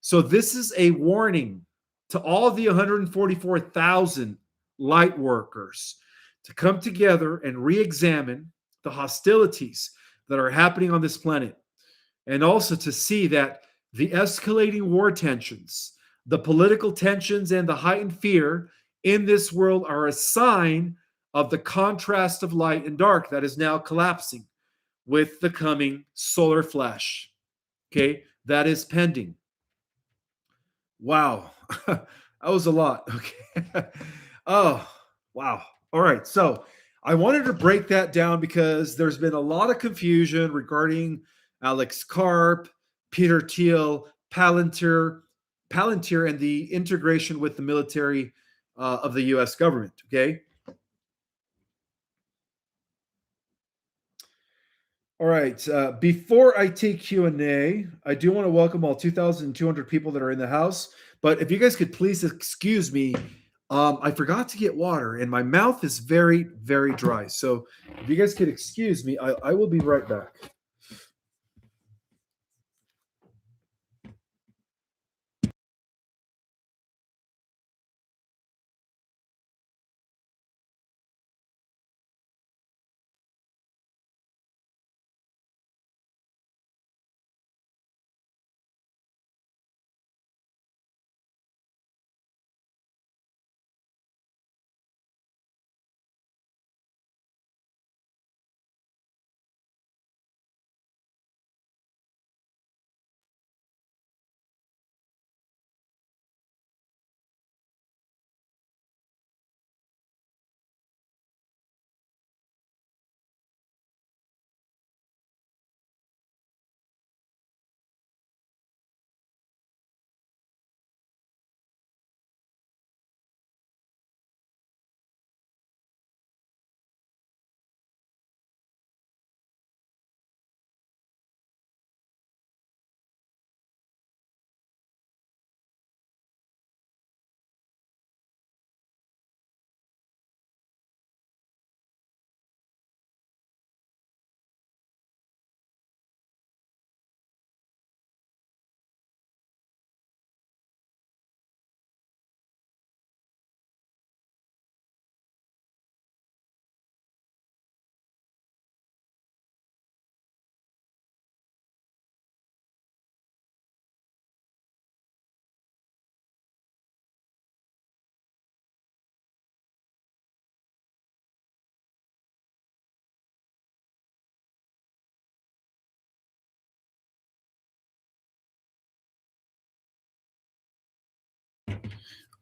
So this is a warning to all the 144,000 light workers to come together and re-examine the hostilities that are happening on this planet, and also to see that the escalating war tensions, the political tensions, and the heightened fear in this world are a sign of the contrast of light and dark that is now collapsing with the coming solar flash. Okay, that is pending. Wow. That was a lot. Okay. Oh, wow. All right. So I wanted to break that down because there's been a lot of confusion regarding Alex Karp, Peter Thiel, Palantir, and the integration with the military of the US government. Okay. All right. Before I take Q&A, I do want to welcome all 2,200 people that are in the house. But if you guys could please excuse me, I forgot to get water and my mouth is very, very dry. So if you guys could excuse me, I will be right back.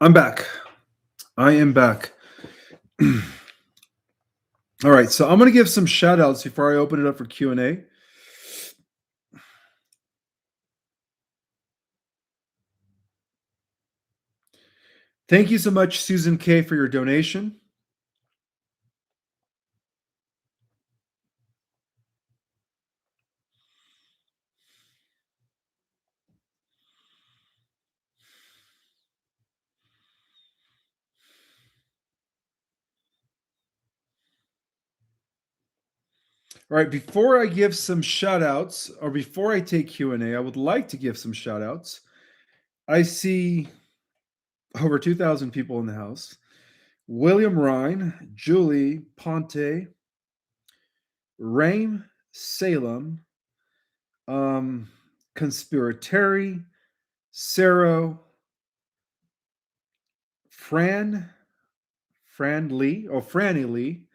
I'm back. I am back. All right. So I'm going to give some shout outs before I open it up for Q&A. Thank you so much, Susan K, for your donation. All right, before I give some shout outs or before I take Q&A, I would like to give some shout outs. I see over 2,000 people in the house. William Ryan, Julie Ponte, Rain Salem, Conspiratary, Sarah, Fran, Franny Lee,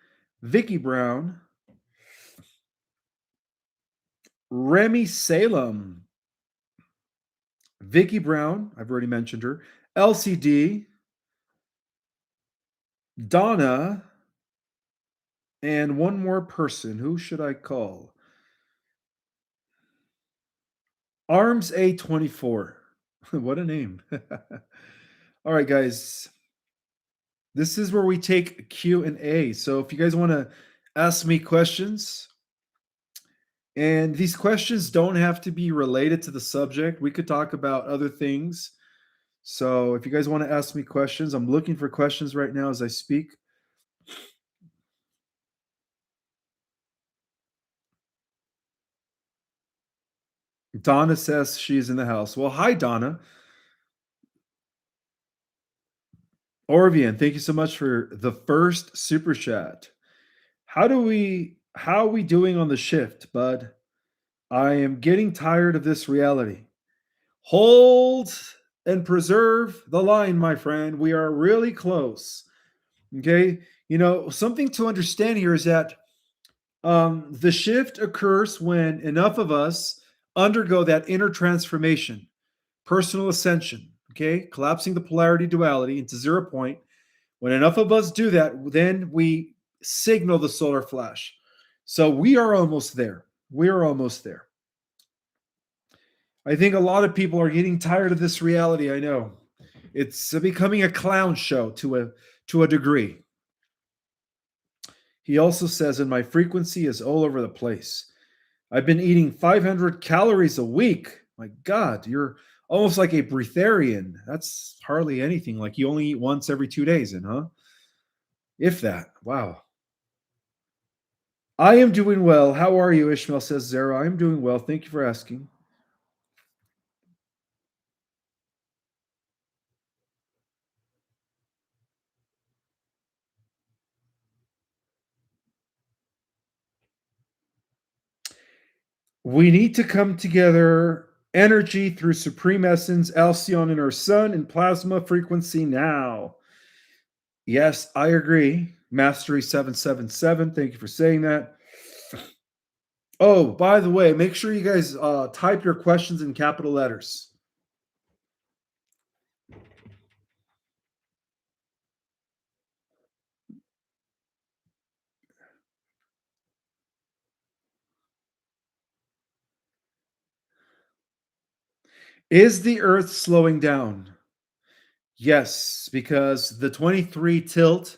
Vicky Brown, Remy Salem, Vicky Brown, I've already mentioned her, LCD, Donna, and one more person. Who should I call? Arms A24. What a name. All right, guys. This is where we take Q&A. So if you guys want to ask me questions, and these questions don't have to be related to the subject. We could talk about other things. So if you guys want to ask me questions, I'm looking for questions right now as I speak. Donna says she's in the house. Well, hi, Donna. Orvian, thank you so much for the first super chat. How do we How we doing on the shift, bud? I am getting tired of this reality. Hold and preserve the line, my friend. We are really close. Okay. Something to understand here is that the shift occurs when enough of us undergo that inner transformation, personal ascension, okay, collapsing the polarity duality into 0 point. When enough of us do that, then we signal the solar flash. So we are almost there. We are almost there. I think a lot of people are getting tired of this reality. I know it's becoming a clown show to a degree. He also says, and my frequency is all over the place. I've been eating 500 calories a week. My God, you're almost like a breatharian. That's hardly anything. Like you only eat once every 2 days, and huh? If that. Wow. I am doing well. How are you? Ishmael says, Zara. I'm doing well. Thank you for asking. We need to come together, energy through supreme essence, Alcyon in our sun, and plasma frequency now. Yes, I agree. Mastery 777. Thank you for saying that. Oh, by the way, make sure you guys type your questions in capital letters. Is the Earth slowing down? Yes, because the 23 tilt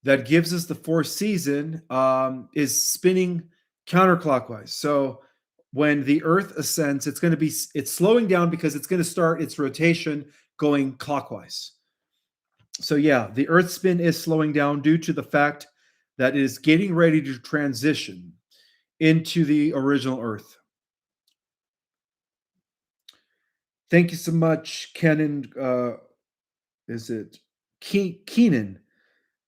that gives us the fourth season is spinning counterclockwise. So when the Earth ascends, it's slowing down because it's going to start its rotation going clockwise. So yeah, the Earth spin is slowing down due to the fact that it is getting ready to transition into the original Earth. Thank you so much, Kenan. Is it Keenan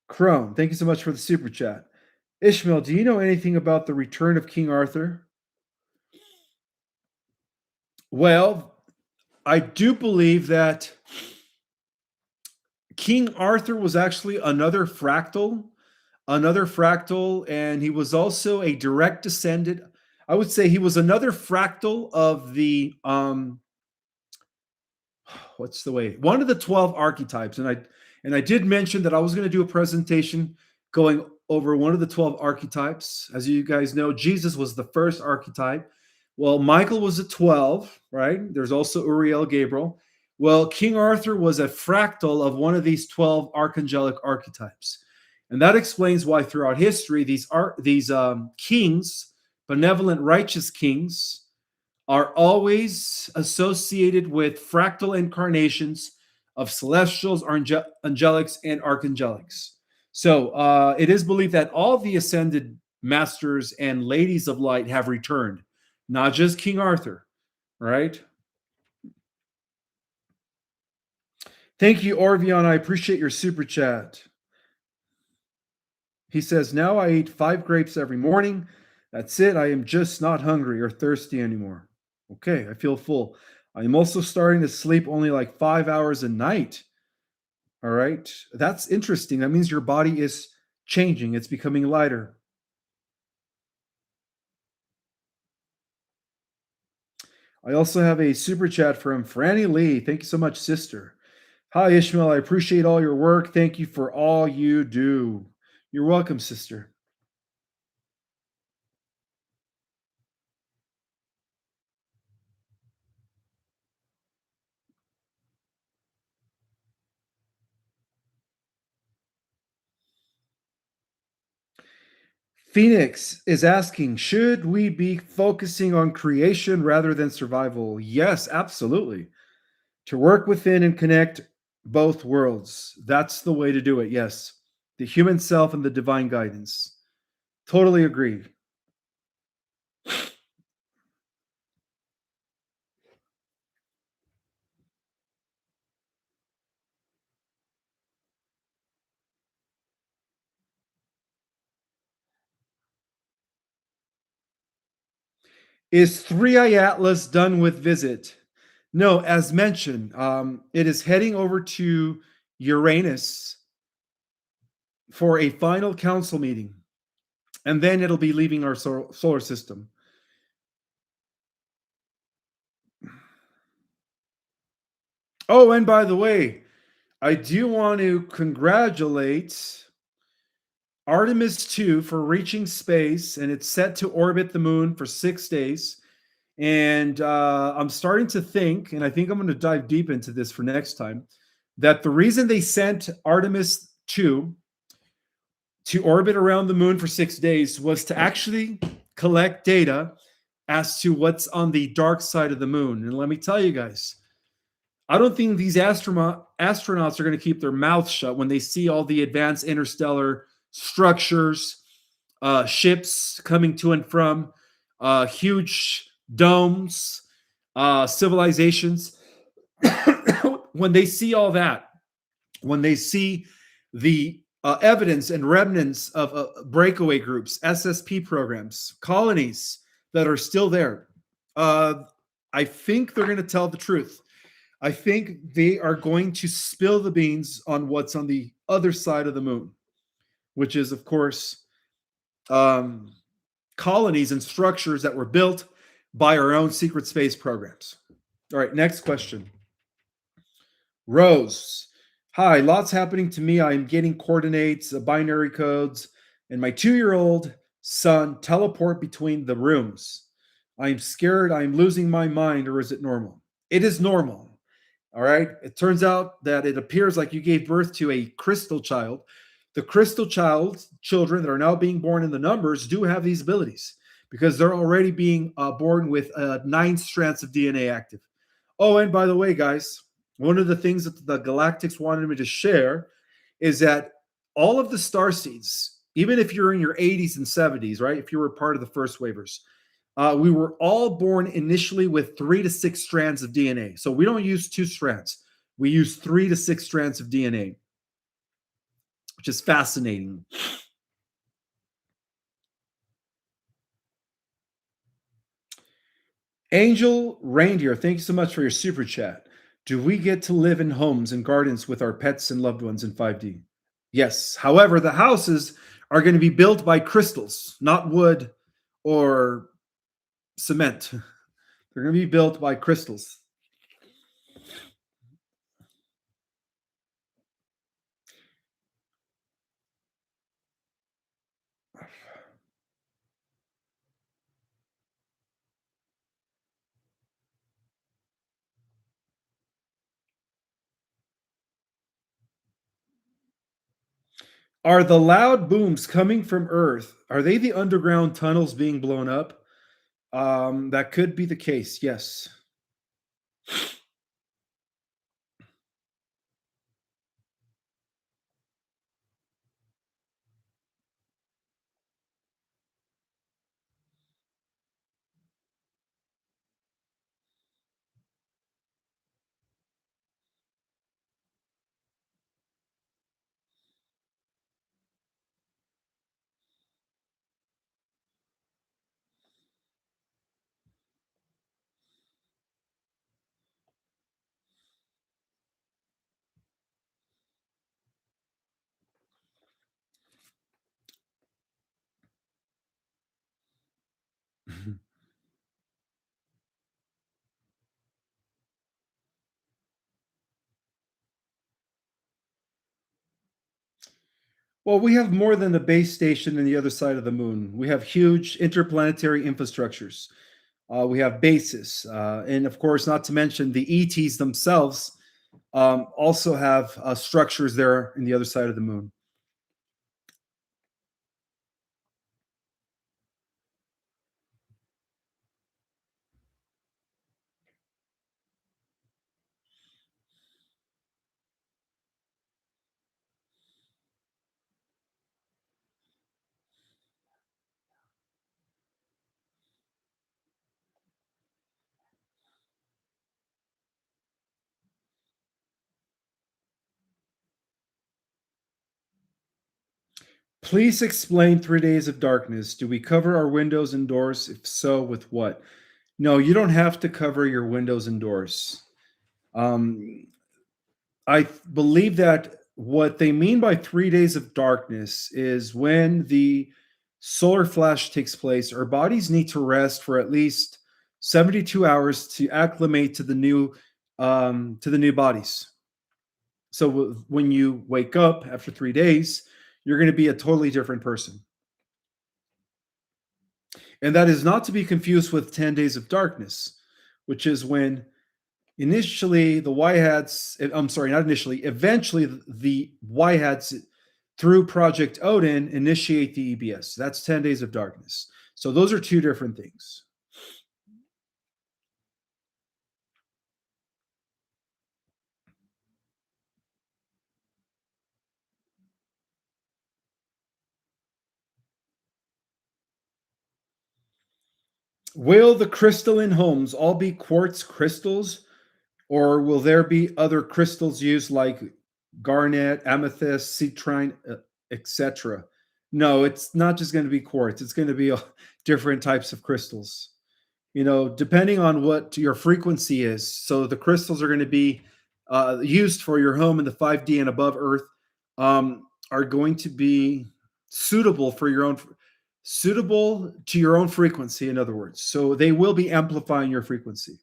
Crone? Thank you so much for the super chat. Ishmael, do you know anything about the return of King Arthur? Well, I do believe that King Arthur was actually another fractal, and he was also a direct descendant. I would say he was another fractal of the what's the way one of the 12 archetypes, and I did mention that I was going to do a presentation going over one of the 12 archetypes. As you guys know, Jesus was the first archetype. Well, Michael was a 12, right? There's also Uriel, Gabriel. Well, King Arthur was a fractal of one of these 12 archangelic archetypes, and that explains why throughout history these kings, benevolent righteous kings, are always associated with fractal incarnations of celestials, angelics, and archangelics. So it is believed that all the ascended masters and ladies of light have returned, not just King Arthur, right? Thank you, Orvion. I appreciate your super chat. He says, now I eat 5 grapes every morning. That's it. I am just not hungry or thirsty anymore. Okay, I feel full. I'm also starting to sleep only like 5 hours a night. All right. That's interesting. That means your body is changing, it's becoming lighter. I also have a super chat from Franny Lee. Thank you so much, sister. Hi, Ishmael. I appreciate all your work. Thank you for all you do. You're welcome, sister. Phoenix is asking, should we be focusing on creation rather than survival? Yes, absolutely. To work within and connect both worlds. That's the way to do it. Yes. The human self and the divine guidance. Totally agree. Is 3i Atlas done with visit? No, as mentioned, it is heading over to Uranus for a final council meeting, and then it'll be leaving our solar system. Oh, and by the way, I do want to congratulate Artemis 2 for reaching space, and it's set to orbit the moon for 6 days. And I'm starting to think, and I think I'm going to dive deep into this for next time, that the reason they sent Artemis 2 to orbit around the moon for 6 days was to actually collect data as to what's on the dark side of the moon. And let me tell you guys, I don't think these astronauts are going to keep their mouths shut when they see all the advanced interstellar structures, ships coming to and from, huge domes, civilizations. When they see all that, when they see the evidence and remnants of breakaway groups, SSP programs, colonies that are still there, uh, I think they're going to tell the truth. I think they are going to spill the beans on what's on the other side of the moon, which is, of course, um, colonies and structures that were built by our own secret space programs. All right, next question. Rose. Hi, lots happening to me. I'm getting coordinates, binary codes, and my 2-year-old son teleport between the rooms. I'm scared I'm losing my mind, or is it normal? It is normal. All right. It turns out that it appears like you gave birth to a crystal child. The crystal children that are now being born in the numbers do have these abilities because they're already being born with 9 strands of DNA active. Oh, and by the way, guys, one of the things that the Galactics wanted me to share is that all of the star seeds, even if you're in your 80s and 70s, right? If you were part of the first waivers, we were all born initially with 3 to 6 strands of DNA. So we don't use 2 strands. We use 3 to 6 strands of DNA, which is fascinating. Angel Reindeer, thank you so much for your super chat. Do we get to live in homes and gardens with our pets and loved ones in 5D? Yes. However, the houses are going to be built by crystals, not wood or cement. They're going to be built by crystals. Are the loud booms coming from Earth? Are they the underground tunnels being blown up? That could be the case. Yes. Well, we have more than the base station in the other side of the moon. We have huge interplanetary infrastructures. We have bases. And of course, not to mention the ETs themselves also have structures there in the other side of the moon. Please explain 3 days of darkness. Do we cover our windows and doors? If so, with what? No, you don't have to cover your windows and doors. Um, believe that what they mean by 3 days of darkness is when the solar flash takes place, our bodies need to rest for at least 72 hours to acclimate to the new bodies. So when you wake up after 3 days, you're going to be a totally different person. And that is not to be confused with 10 days of darkness, which is when initially the Y hats, I'm sorry, not initially, eventually the Y hats through Project Odin initiate the EBS. That's 10 days of darkness. So those are two different things. Will the crystalline homes all be quartz crystals, or will there be other crystals used like garnet, amethyst, citrine, etc.? No, it's not just going to be quartz. It's going to be different types of crystals. Depending on what your frequency is. So the crystals are going to be used for your home in the 5D and above Earth are going to be suitable for your own, suitable to your own frequency. In other words, so they will be amplifying your frequency.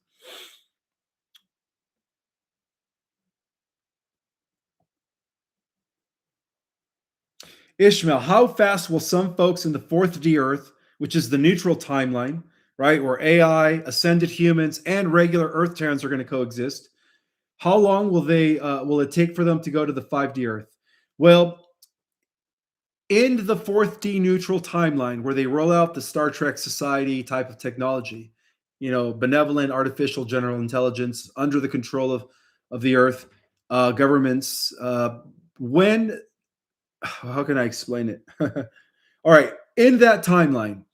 Ishmael, how fast will some folks in the fourth D Earth, which is the neutral timeline, right, where AI, ascended humans, and regular Earth terrans are going to coexist? How long will it take for them to go to the 5D Earth? Well, in the fourth D neutral timeline, where they roll out the Star Trek Society type of technology, benevolent artificial general intelligence under the control of the Earth governments. When How can I explain it? All right, in that timeline,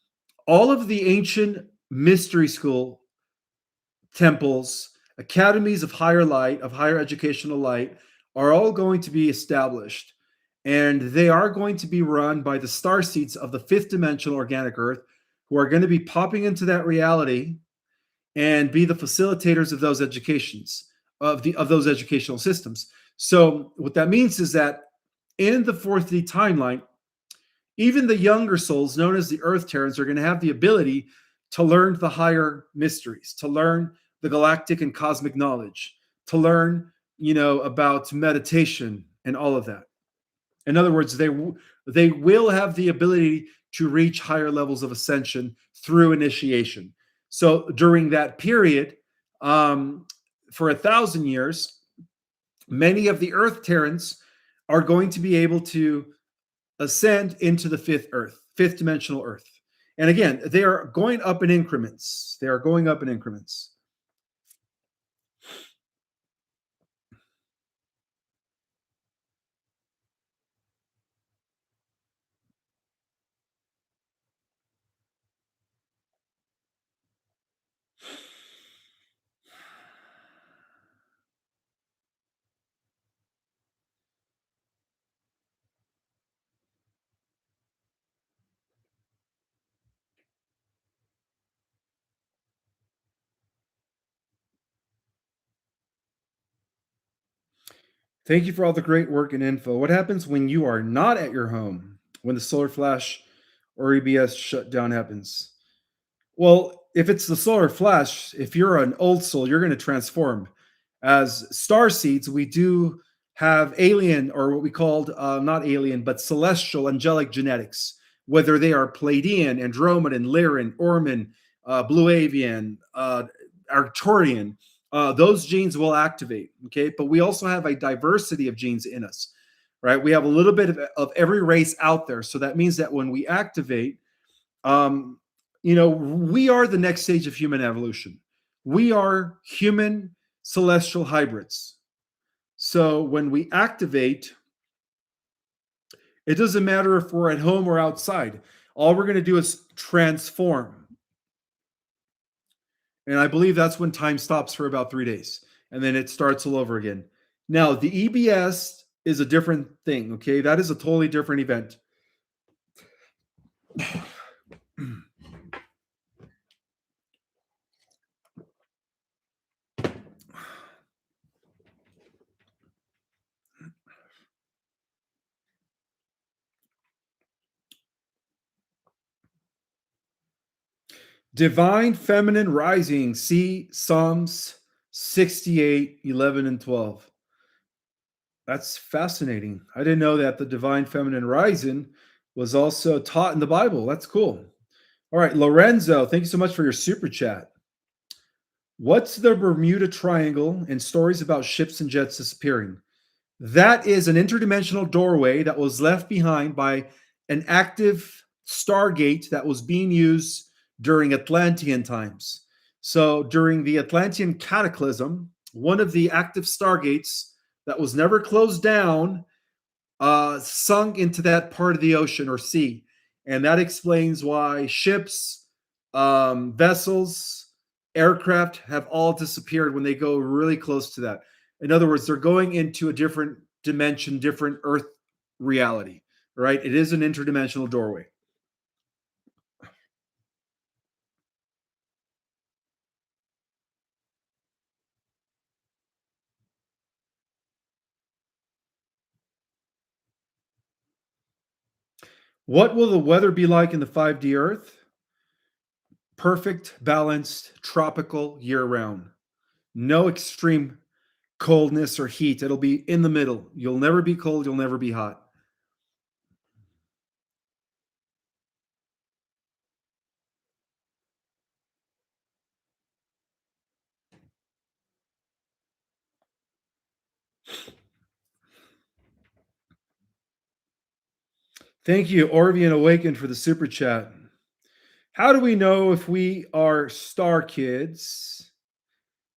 all of the ancient mystery school temples, academies of higher light, of higher educational light, are all going to be established. And they are going to be run by the star seeds of the fifth dimensional organic earth, who are going to be popping into that reality and be the facilitators of those educations, of those educational systems. So what that means is that in the fourth D timeline, even the younger souls, known as the Earth Terrans, are going to have the ability to learn the higher mysteries, to learn the galactic and cosmic knowledge, to learn, about meditation and all of that. In other words, they will have the ability to reach higher levels of ascension through initiation. So during that period, for 1,000 years, many of the Earth Terrans are going to be able to ascend into the fifth dimensional Earth. And again, they are going up in increments. They are going up in increments. Thank you for all the great work and info. What happens when you are not at your home, when the solar flash or EBS shutdown happens? Well, if it's the solar flash, if you're an old soul, you're going to transform. As star seeds, we do have alien, or what we called not alien, but celestial angelic genetics, whether they are Pleiadian, Andromedan, Lyran, Orman, Blue Avian, Arcturian. Those genes will activate. Okay. But we also have a diversity of genes in us, right? We have a little bit of every race out there. So that means that when we activate, um, we are the next stage of human evolution. We are human celestial hybrids. So when we activate, it doesn't matter if we're at home or outside. All we're going to do is transform. And I believe that's when time stops for about 3 days. And then it starts all over again. Now, the EBS is a different thing. Okay. That is a totally different event. Divine feminine rising. See Psalms 68, 11, and 12. That's fascinating. I didn't know that the divine feminine rising was also taught in the Bible. That's cool. All right, Lorenzo, thank you so much for your super chat. What's the Bermuda Triangle and stories about ships and jets disappearing? That is an interdimensional doorway that was left behind by an active Stargate that was being used during Atlantean times. So during the Atlantean cataclysm, one of the active Stargates that was never closed down sunk into that part of the ocean or sea. And that explains why ships, vessels, aircraft have all disappeared when they go really close to that. In other words, they're going into a different dimension, different Earth reality, right? It is an interdimensional doorway. What will the weather be like in the 5D Earth? Perfect, balanced, tropical year round. No extreme coldness or heat. It'll be in the middle. You'll never be cold, you'll never be hot. Thank you, Orvian Awakened, for the super chat. How do we know if we are star kids?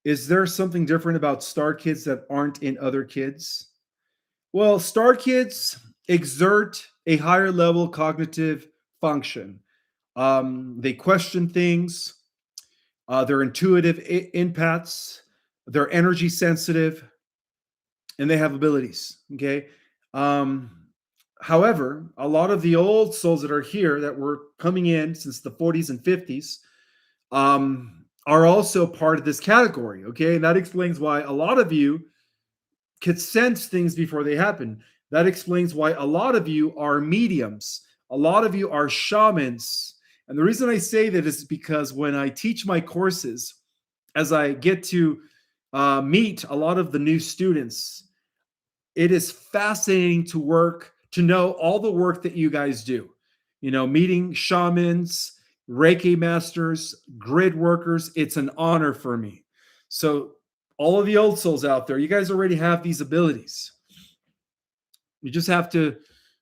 Is there something different about star kids that aren't in other kids? Well, star kids exert a higher level cognitive function. They question things, they're intuitive empaths, they're energy sensitive, and they have abilities. Okay. Um, However, a lot of the old souls that are here that were coming in since the 40s and 50s are also part of this category. Okay. And that explains why a lot of you could sense things before they happen. That explains why a lot of you are mediums, a lot of you are shamans. And the reason I say that is because when I teach my courses, as I get to meet a lot of the new students, it is fascinating to know all the work that you guys do. You know, meeting shamans, Reiki masters, grid workers. It's an honor for me. So, all of the old souls out there, you guys already have these abilities. You just have to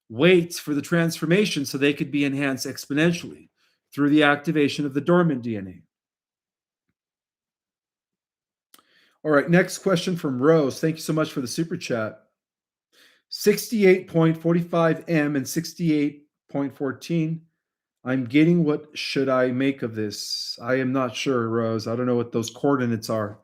wait for the transformation so they could be enhanced exponentially through the activation of the dormant DNA. All right, next question from Rose. Thank you so much for the super chat. 68.45 M and 68.14. I'm getting what should I make of this? I am not sure, Rose. I don't know what those coordinates are.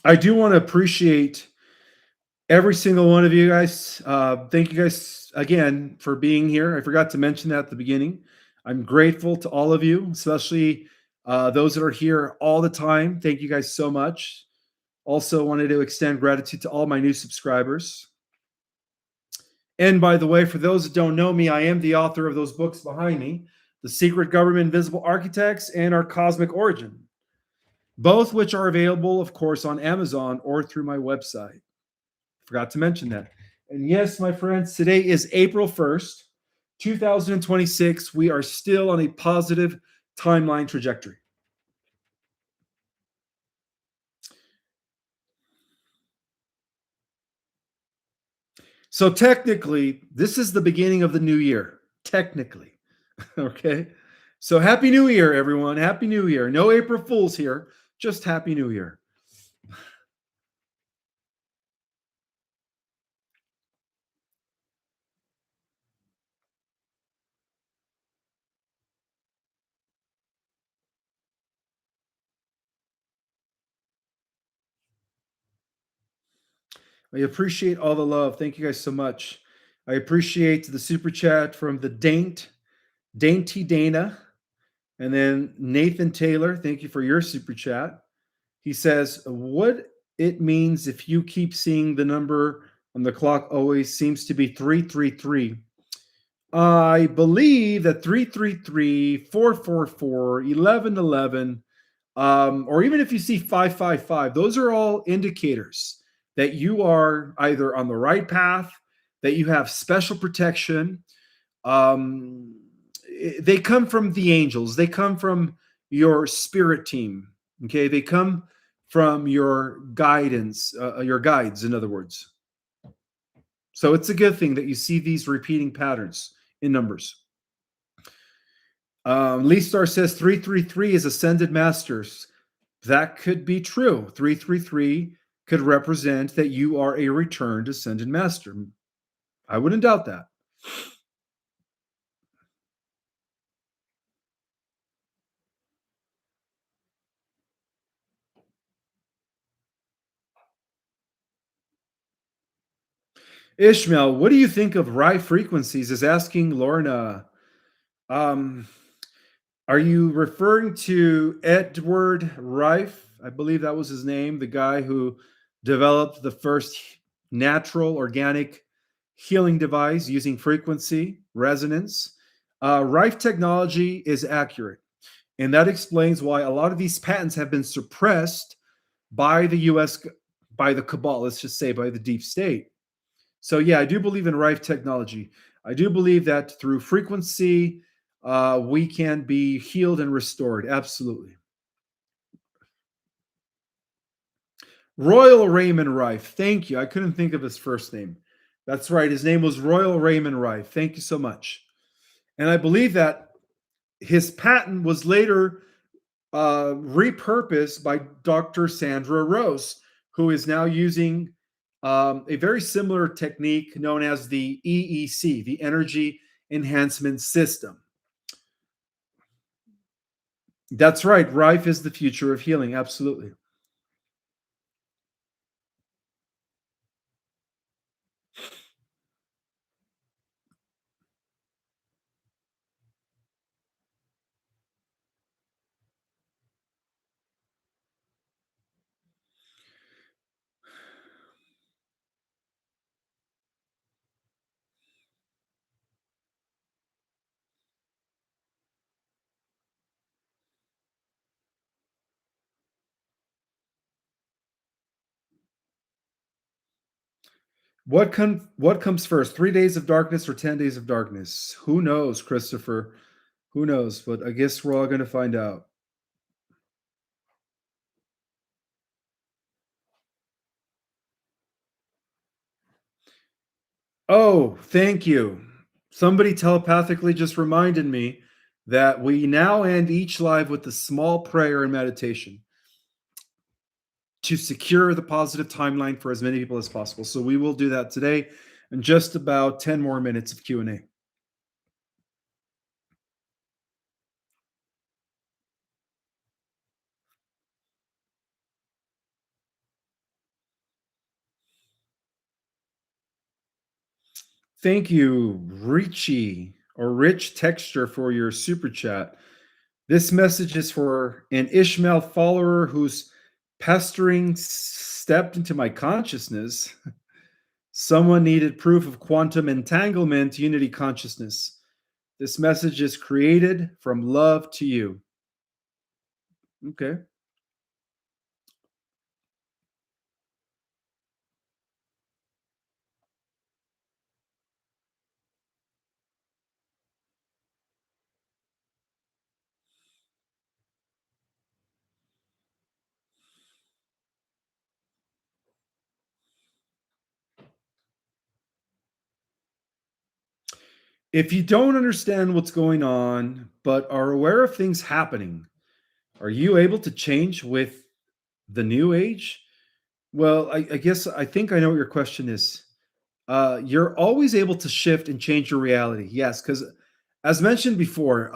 I do want to appreciate every single one of you guys. Thank you guys again for being here. I forgot to mention that at the beginning. I'm grateful to all of you, especially those that are here all the time. Thank you guys so much. Also, wanted to extend gratitude to all my new subscribers. And by the way, for those that don't know me, I am the author of those books behind me, The Secret Government Invisible Architects and Our Cosmic Origin, both which are available, of course, on Amazon or through my website. Forgot to mention that. And yes, my friends, today is April 1st, 2026. We are still on a positive timeline trajectory. So technically, this is the beginning of the new year. Technically. Okay. So happy new year, everyone. Happy new year. No April Fools here. Just happy new year. I appreciate all the love. Thank you guys so much. I appreciate the super chat from the Dainty Dana, and then Nathan Taylor. Thank you for your super chat. He says, "What it means if you keep seeing the number on the clock always seems to be 333. I believe that 333, 444, 1111, or even if you see 555, those are all indicators that you are either on the right path, that you have special protection. Um, they come from the angels, they come from your spirit team. Okay, they come from your guidance, your guides, in other words. So it's a good thing that you see these repeating patterns in numbers. Lee Star says 333 is ascended masters. That could be true. 333 could represent that you are a returned ascended master. I wouldn't doubt that. Ishmael, what do you think of Rye frequencies? Is asking Lorna. Um, are you referring to Edward Rife? I believe that was his name, the guy who developed the first natural organic healing device using frequency resonance. Rife technology is accurate, and that explains why a lot of these patents have been suppressed by the US, by the cabal, let's just say by the deep state. So, yeah, I do believe in Rife technology. I do believe that through frequency, we can be healed and restored. Absolutely. Royal Raymond Rife. Thank you. I couldn't think of his first name. That's right. His name was Royal Raymond Rife. Thank you so much. And I believe that his patent was later repurposed by Dr. Sandra Rose, who is now using a very similar technique known as the EEC, the Energy Enhancement System. That's right. Rife is the future of healing. Absolutely. What comes first? 3 days of darkness or 10 days of darkness? Who knows, Christopher? Who knows? But I guess we're all going to find out. Oh, thank you. Somebody telepathically just reminded me that we now end each live with a small prayer and meditation to secure the positive timeline for as many people as possible. So we will do that today in just about 10 more minutes of Q&A. Thank you, Richie or Rich Texture, for your super chat. This message is for an Ishmael follower whose pestering stepped into my consciousness. Someone needed proof of quantum entanglement, unity consciousness. This message is created from love to you. Okay. If you don't understand what's going on, but are aware of things happening, are you able to change with the new age? Well, I guess I think I know what your question is. You're always able to shift and change your reality. Yes, because as mentioned before,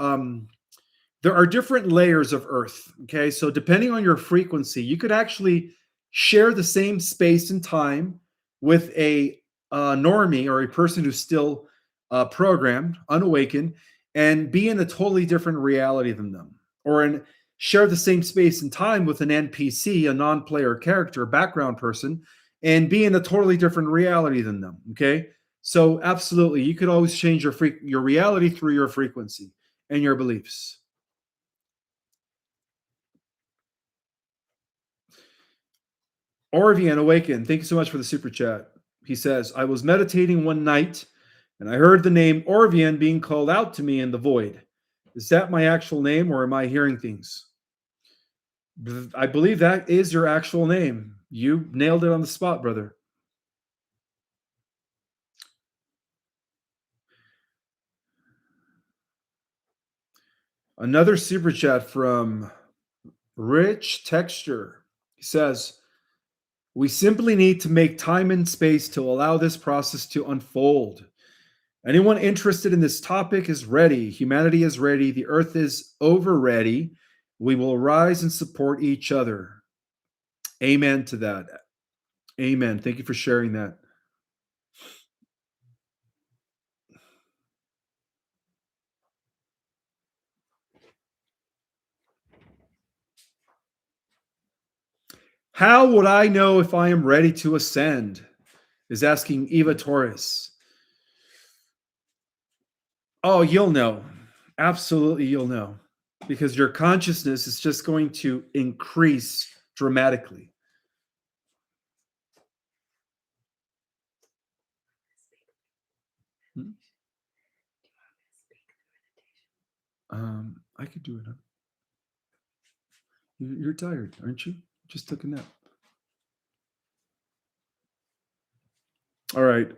there are different layers of Earth. Okay, so depending on your frequency, you could actually share the same space and time with a normie or a person who's still programmed, unawakened, and be in a totally different reality than them, or share the same space and time with an NPC, a non-player character, background person, and be in a totally different reality than them. Okay, so absolutely, you could always change your reality through your frequency and your beliefs. Orvian Awaken, thank you so much for the super chat. He says, I was meditating one night and I heard the name Orvian being called out to me in the void. Is that my actual name or am I hearing things? I believe that is your actual name. You nailed it on the spot, brother. Another super chat from Rich Texture. He says, we simply need to make time and space to allow this process to unfold. Anyone interested in this topic is ready. Humanity is ready. The earth is over ready. We will rise and support each other. Amen to that. Amen. Thank you for sharing that. How would I know if I am ready to ascend? Is asking Eva Torres. Oh, you'll know. Absolutely, you'll know. Because your consciousness is just going to increase dramatically. I could do it. Huh? You're tired, aren't you? Just took a nap. All right.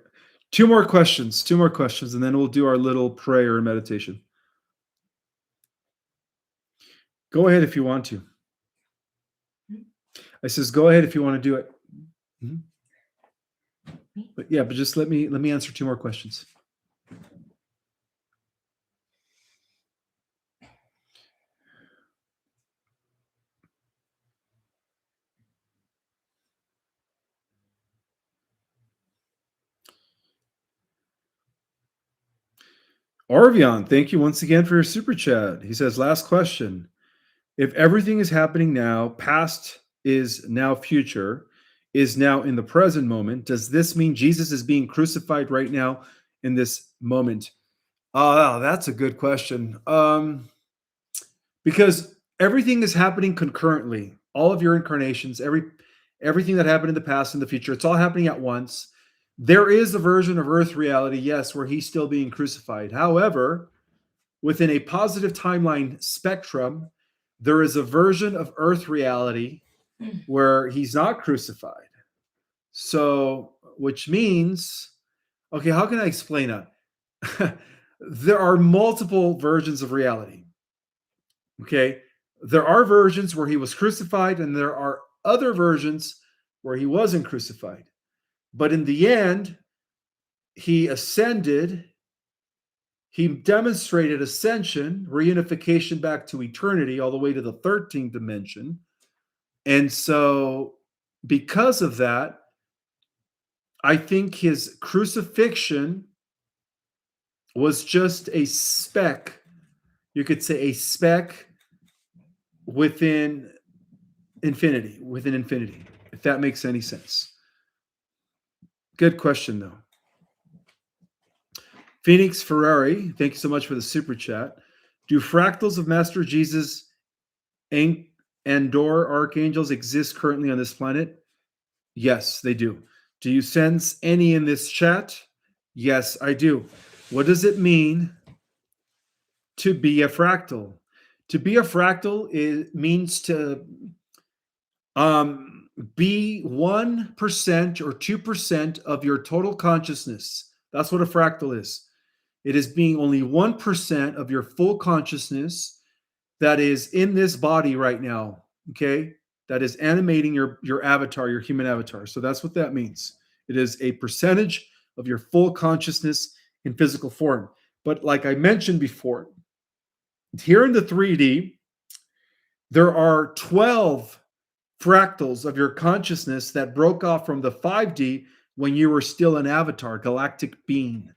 Two more questions, and then we'll do our little prayer and meditation. Go ahead if you want to. I says, go ahead if you want to do it. But yeah, but just let me answer two more questions. Arvion, thank you once again for your super chat. He says, last question. If everything is happening now, past is now future, is now in the present moment, does this mean Jesus is being crucified right now in this moment? Oh, that's a good question. Because everything is happening concurrently. All of your incarnations, everything that happened in the past and the future, it's all happening at once. There is a version of Earth reality, yes, where he's still being crucified. However, within a positive timeline spectrum, there is a version of Earth reality where he's not crucified. So, which means, okay, how can I explain that? There are multiple versions of reality. Okay. There are versions where he was crucified, and there are other versions where he wasn't crucified. But in the end, he ascended. He demonstrated ascension, reunification back to eternity, all the way to the 13th dimension. And so, because of that, I think his crucifixion was just a speck. You could say a speck within infinity, if that makes any sense. Good question, though. Phoenix Ferrari, thank you so much for the super chat. Do fractals of Master Jesus and or archangels exist currently on this planet? Yes, they do. Do you sense any in this chat? Yes, I do. What does it mean to be a fractal? To be a fractal means to be 1% or 2% of your total consciousness. That's what a fractal is. It is being only 1% of your full consciousness that is in this body right now, okay? That is animating your avatar, your human avatar. So that's what that means. It is a percentage of your full consciousness in physical form. But like I mentioned before, here in the 3D, there are 12 fractals of your consciousness that broke off from the 5D when you were still an avatar, galactic being.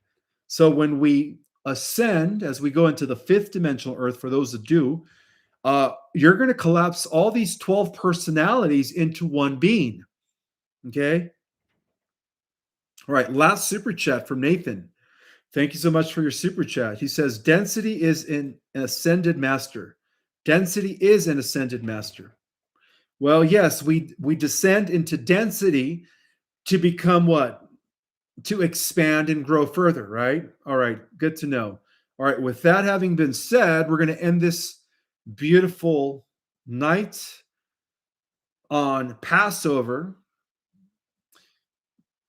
So when we ascend, as we go into the fifth dimensional Earth, for those that do, you're going to collapse all these 12 personalities into one being. Okay. All right. Last super chat from Nathan. Thank you so much for your super chat. He says, density is an ascended master. Density is an ascended master. Well, yes, we descend into density to become what? To expand and grow further, right? All right, good to know. All right, with that having been said, we're going to end this beautiful night on Passover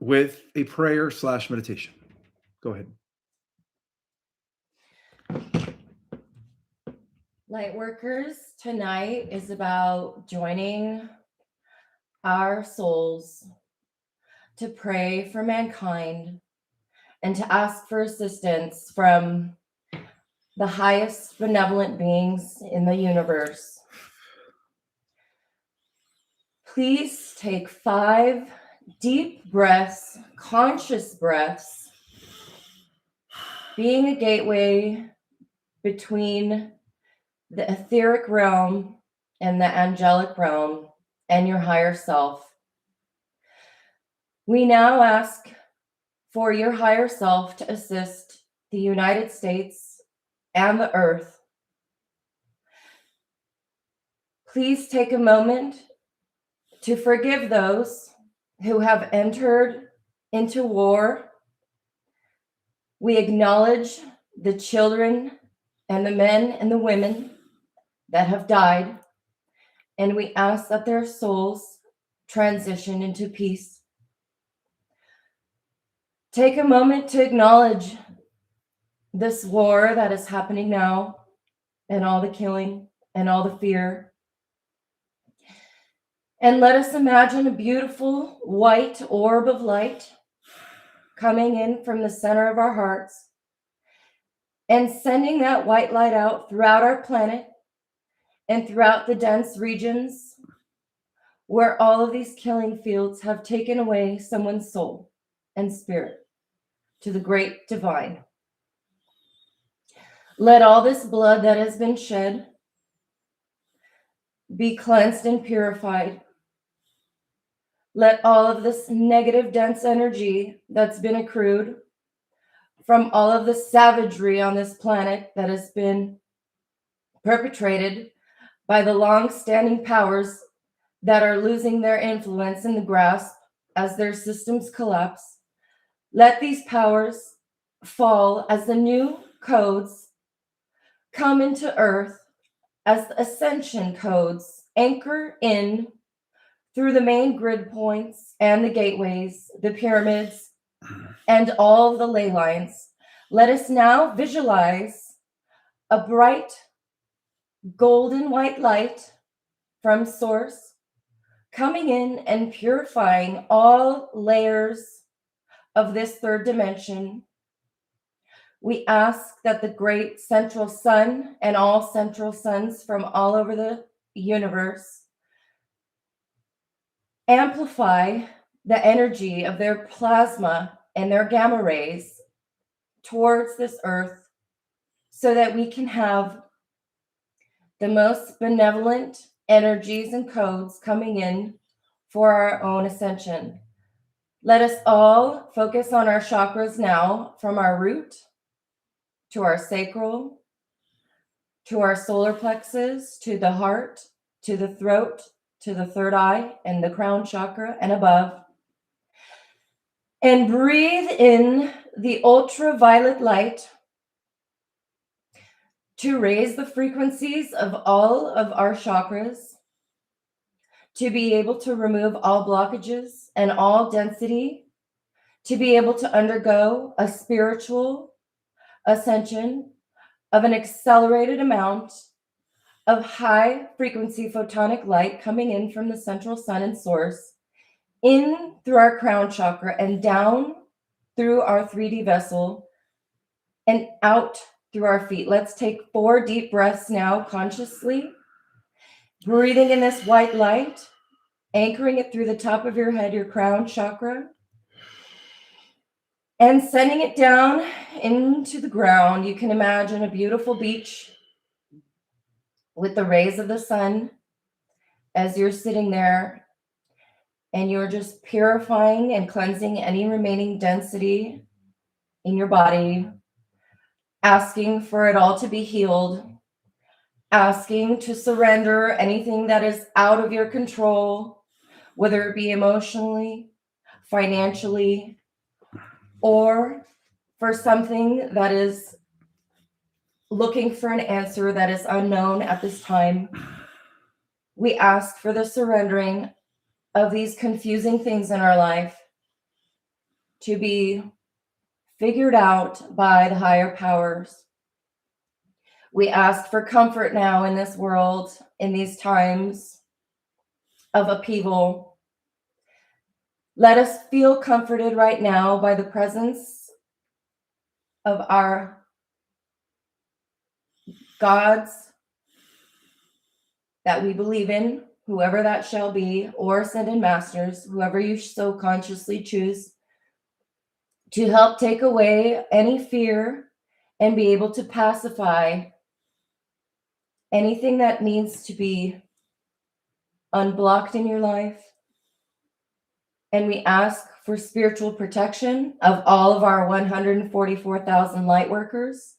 with a prayer / meditation. Go ahead. Lightworkers, tonight is about joining our souls to pray for mankind and to ask for assistance from the highest benevolent beings in the universe. Please take 5 deep breaths, conscious breaths, being a gateway between the etheric realm and the angelic realm and your higher self. We now ask for your higher self to assist the United States and the earth. Please take a moment to forgive those who have entered into war. We acknowledge the children and the men and the women that have died, and we ask that their souls transition into peace. Take a moment to acknowledge this war that is happening now, and all the killing and all the fear. And let us imagine a beautiful white orb of light coming in from the center of our hearts and sending that white light out throughout our planet and throughout the dense regions where all of these killing fields have taken away someone's soul and spirit to the great divine. Let all this blood that has been shed be cleansed and purified. Let all of this negative, dense energy that's been accrued from all of the savagery on this planet that has been perpetrated by the long-standing powers that are losing their influence in the grasp as their systems collapse. Let these powers fall as the new codes come into Earth, as the ascension codes anchor in through the main grid points and the gateways, the pyramids, and all the ley lines. Let us now visualize a bright golden white light from source coming in and purifying all layers of this third dimension. We ask that the great central sun and all central suns from all over the universe amplify the energy of their plasma and their gamma rays towards this earth so that we can have the most benevolent energies and codes coming in for our own ascension. Let us all focus on our chakras now, from our root to our sacral, to our solar plexus, to the heart, to the throat, to the third eye and the crown chakra and above. And breathe in the ultraviolet light to raise the frequencies of all of our chakras, to be able to remove all blockages and all density, to be able to undergo a spiritual ascension of an accelerated amount of high frequency photonic light coming in from the central sun and source, in through our crown chakra and down through our 3D vessel and out through our feet. Let's take 4 deep breaths now, consciously breathing in this white light, anchoring it through the top of your head, your crown chakra, and sending it down into the ground. You can imagine a beautiful beach with the rays of the sun as you're sitting there, and you're just purifying and cleansing any remaining density in your body, asking for it all to be healed, asking to surrender anything that is out of your control, whether it be emotionally, financially, or for something that is looking for an answer that is unknown at this time. We ask for the surrendering of these confusing things in our life to be figured out by the higher powers. We ask for comfort now in this world, in these times of upheaval. Let us feel comforted right now by the presence of our gods that we believe in, whoever that shall be, or ascended masters, whoever you so consciously choose, to help take away any fear and be able to pacify anything that needs to be unblocked in your life. And we ask for spiritual protection of all of our 144,000 light workers.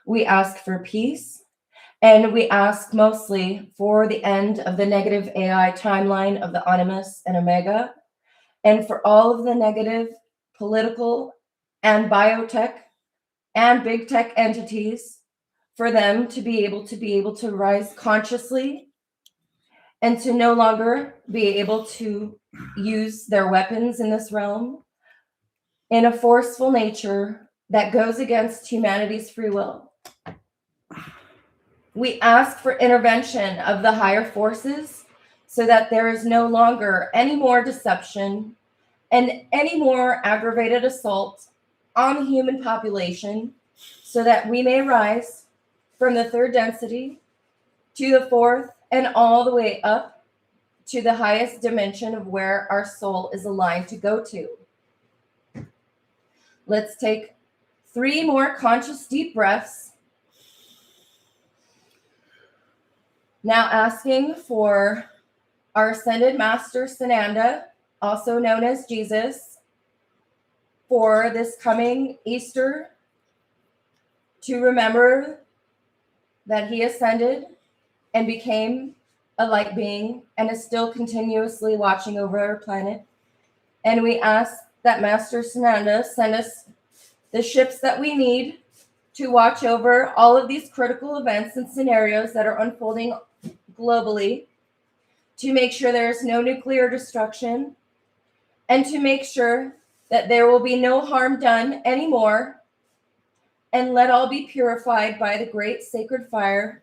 We ask for peace, and we ask mostly for the end of the negative AI timeline of the Animus and Omega, and for all of the negative political and biotech and big tech entities, for them to be able to rise consciously and to no longer be able to use their weapons in this realm in a forceful nature that goes against humanity's free will. We ask for intervention of the higher forces so that there is no longer any more deception and any more aggravated assault on the human population, so that we may rise from the third density to the fourth and all the way up to the highest dimension of where our soul is aligned to go to. Let's take 3 more conscious deep breaths. Now asking for our ascended master Sananda, also known as Jesus, for this coming Easter, to remember that he ascended and became a light being and is still continuously watching over our planet. And we ask that Master Sananda send us the ships that we need to watch over all of these critical events and scenarios that are unfolding globally, to make sure there is no nuclear destruction, and to make sure that there will be no harm done anymore, and let all be purified by the great sacred fire.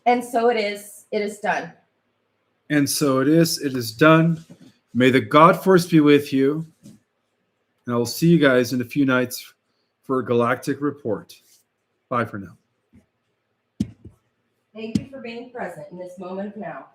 And so it is done. And so it is done. May the God Force be with you. And I will see you guys in a few nights for a galactic report. Bye for now. Thank you for being present in this moment of now.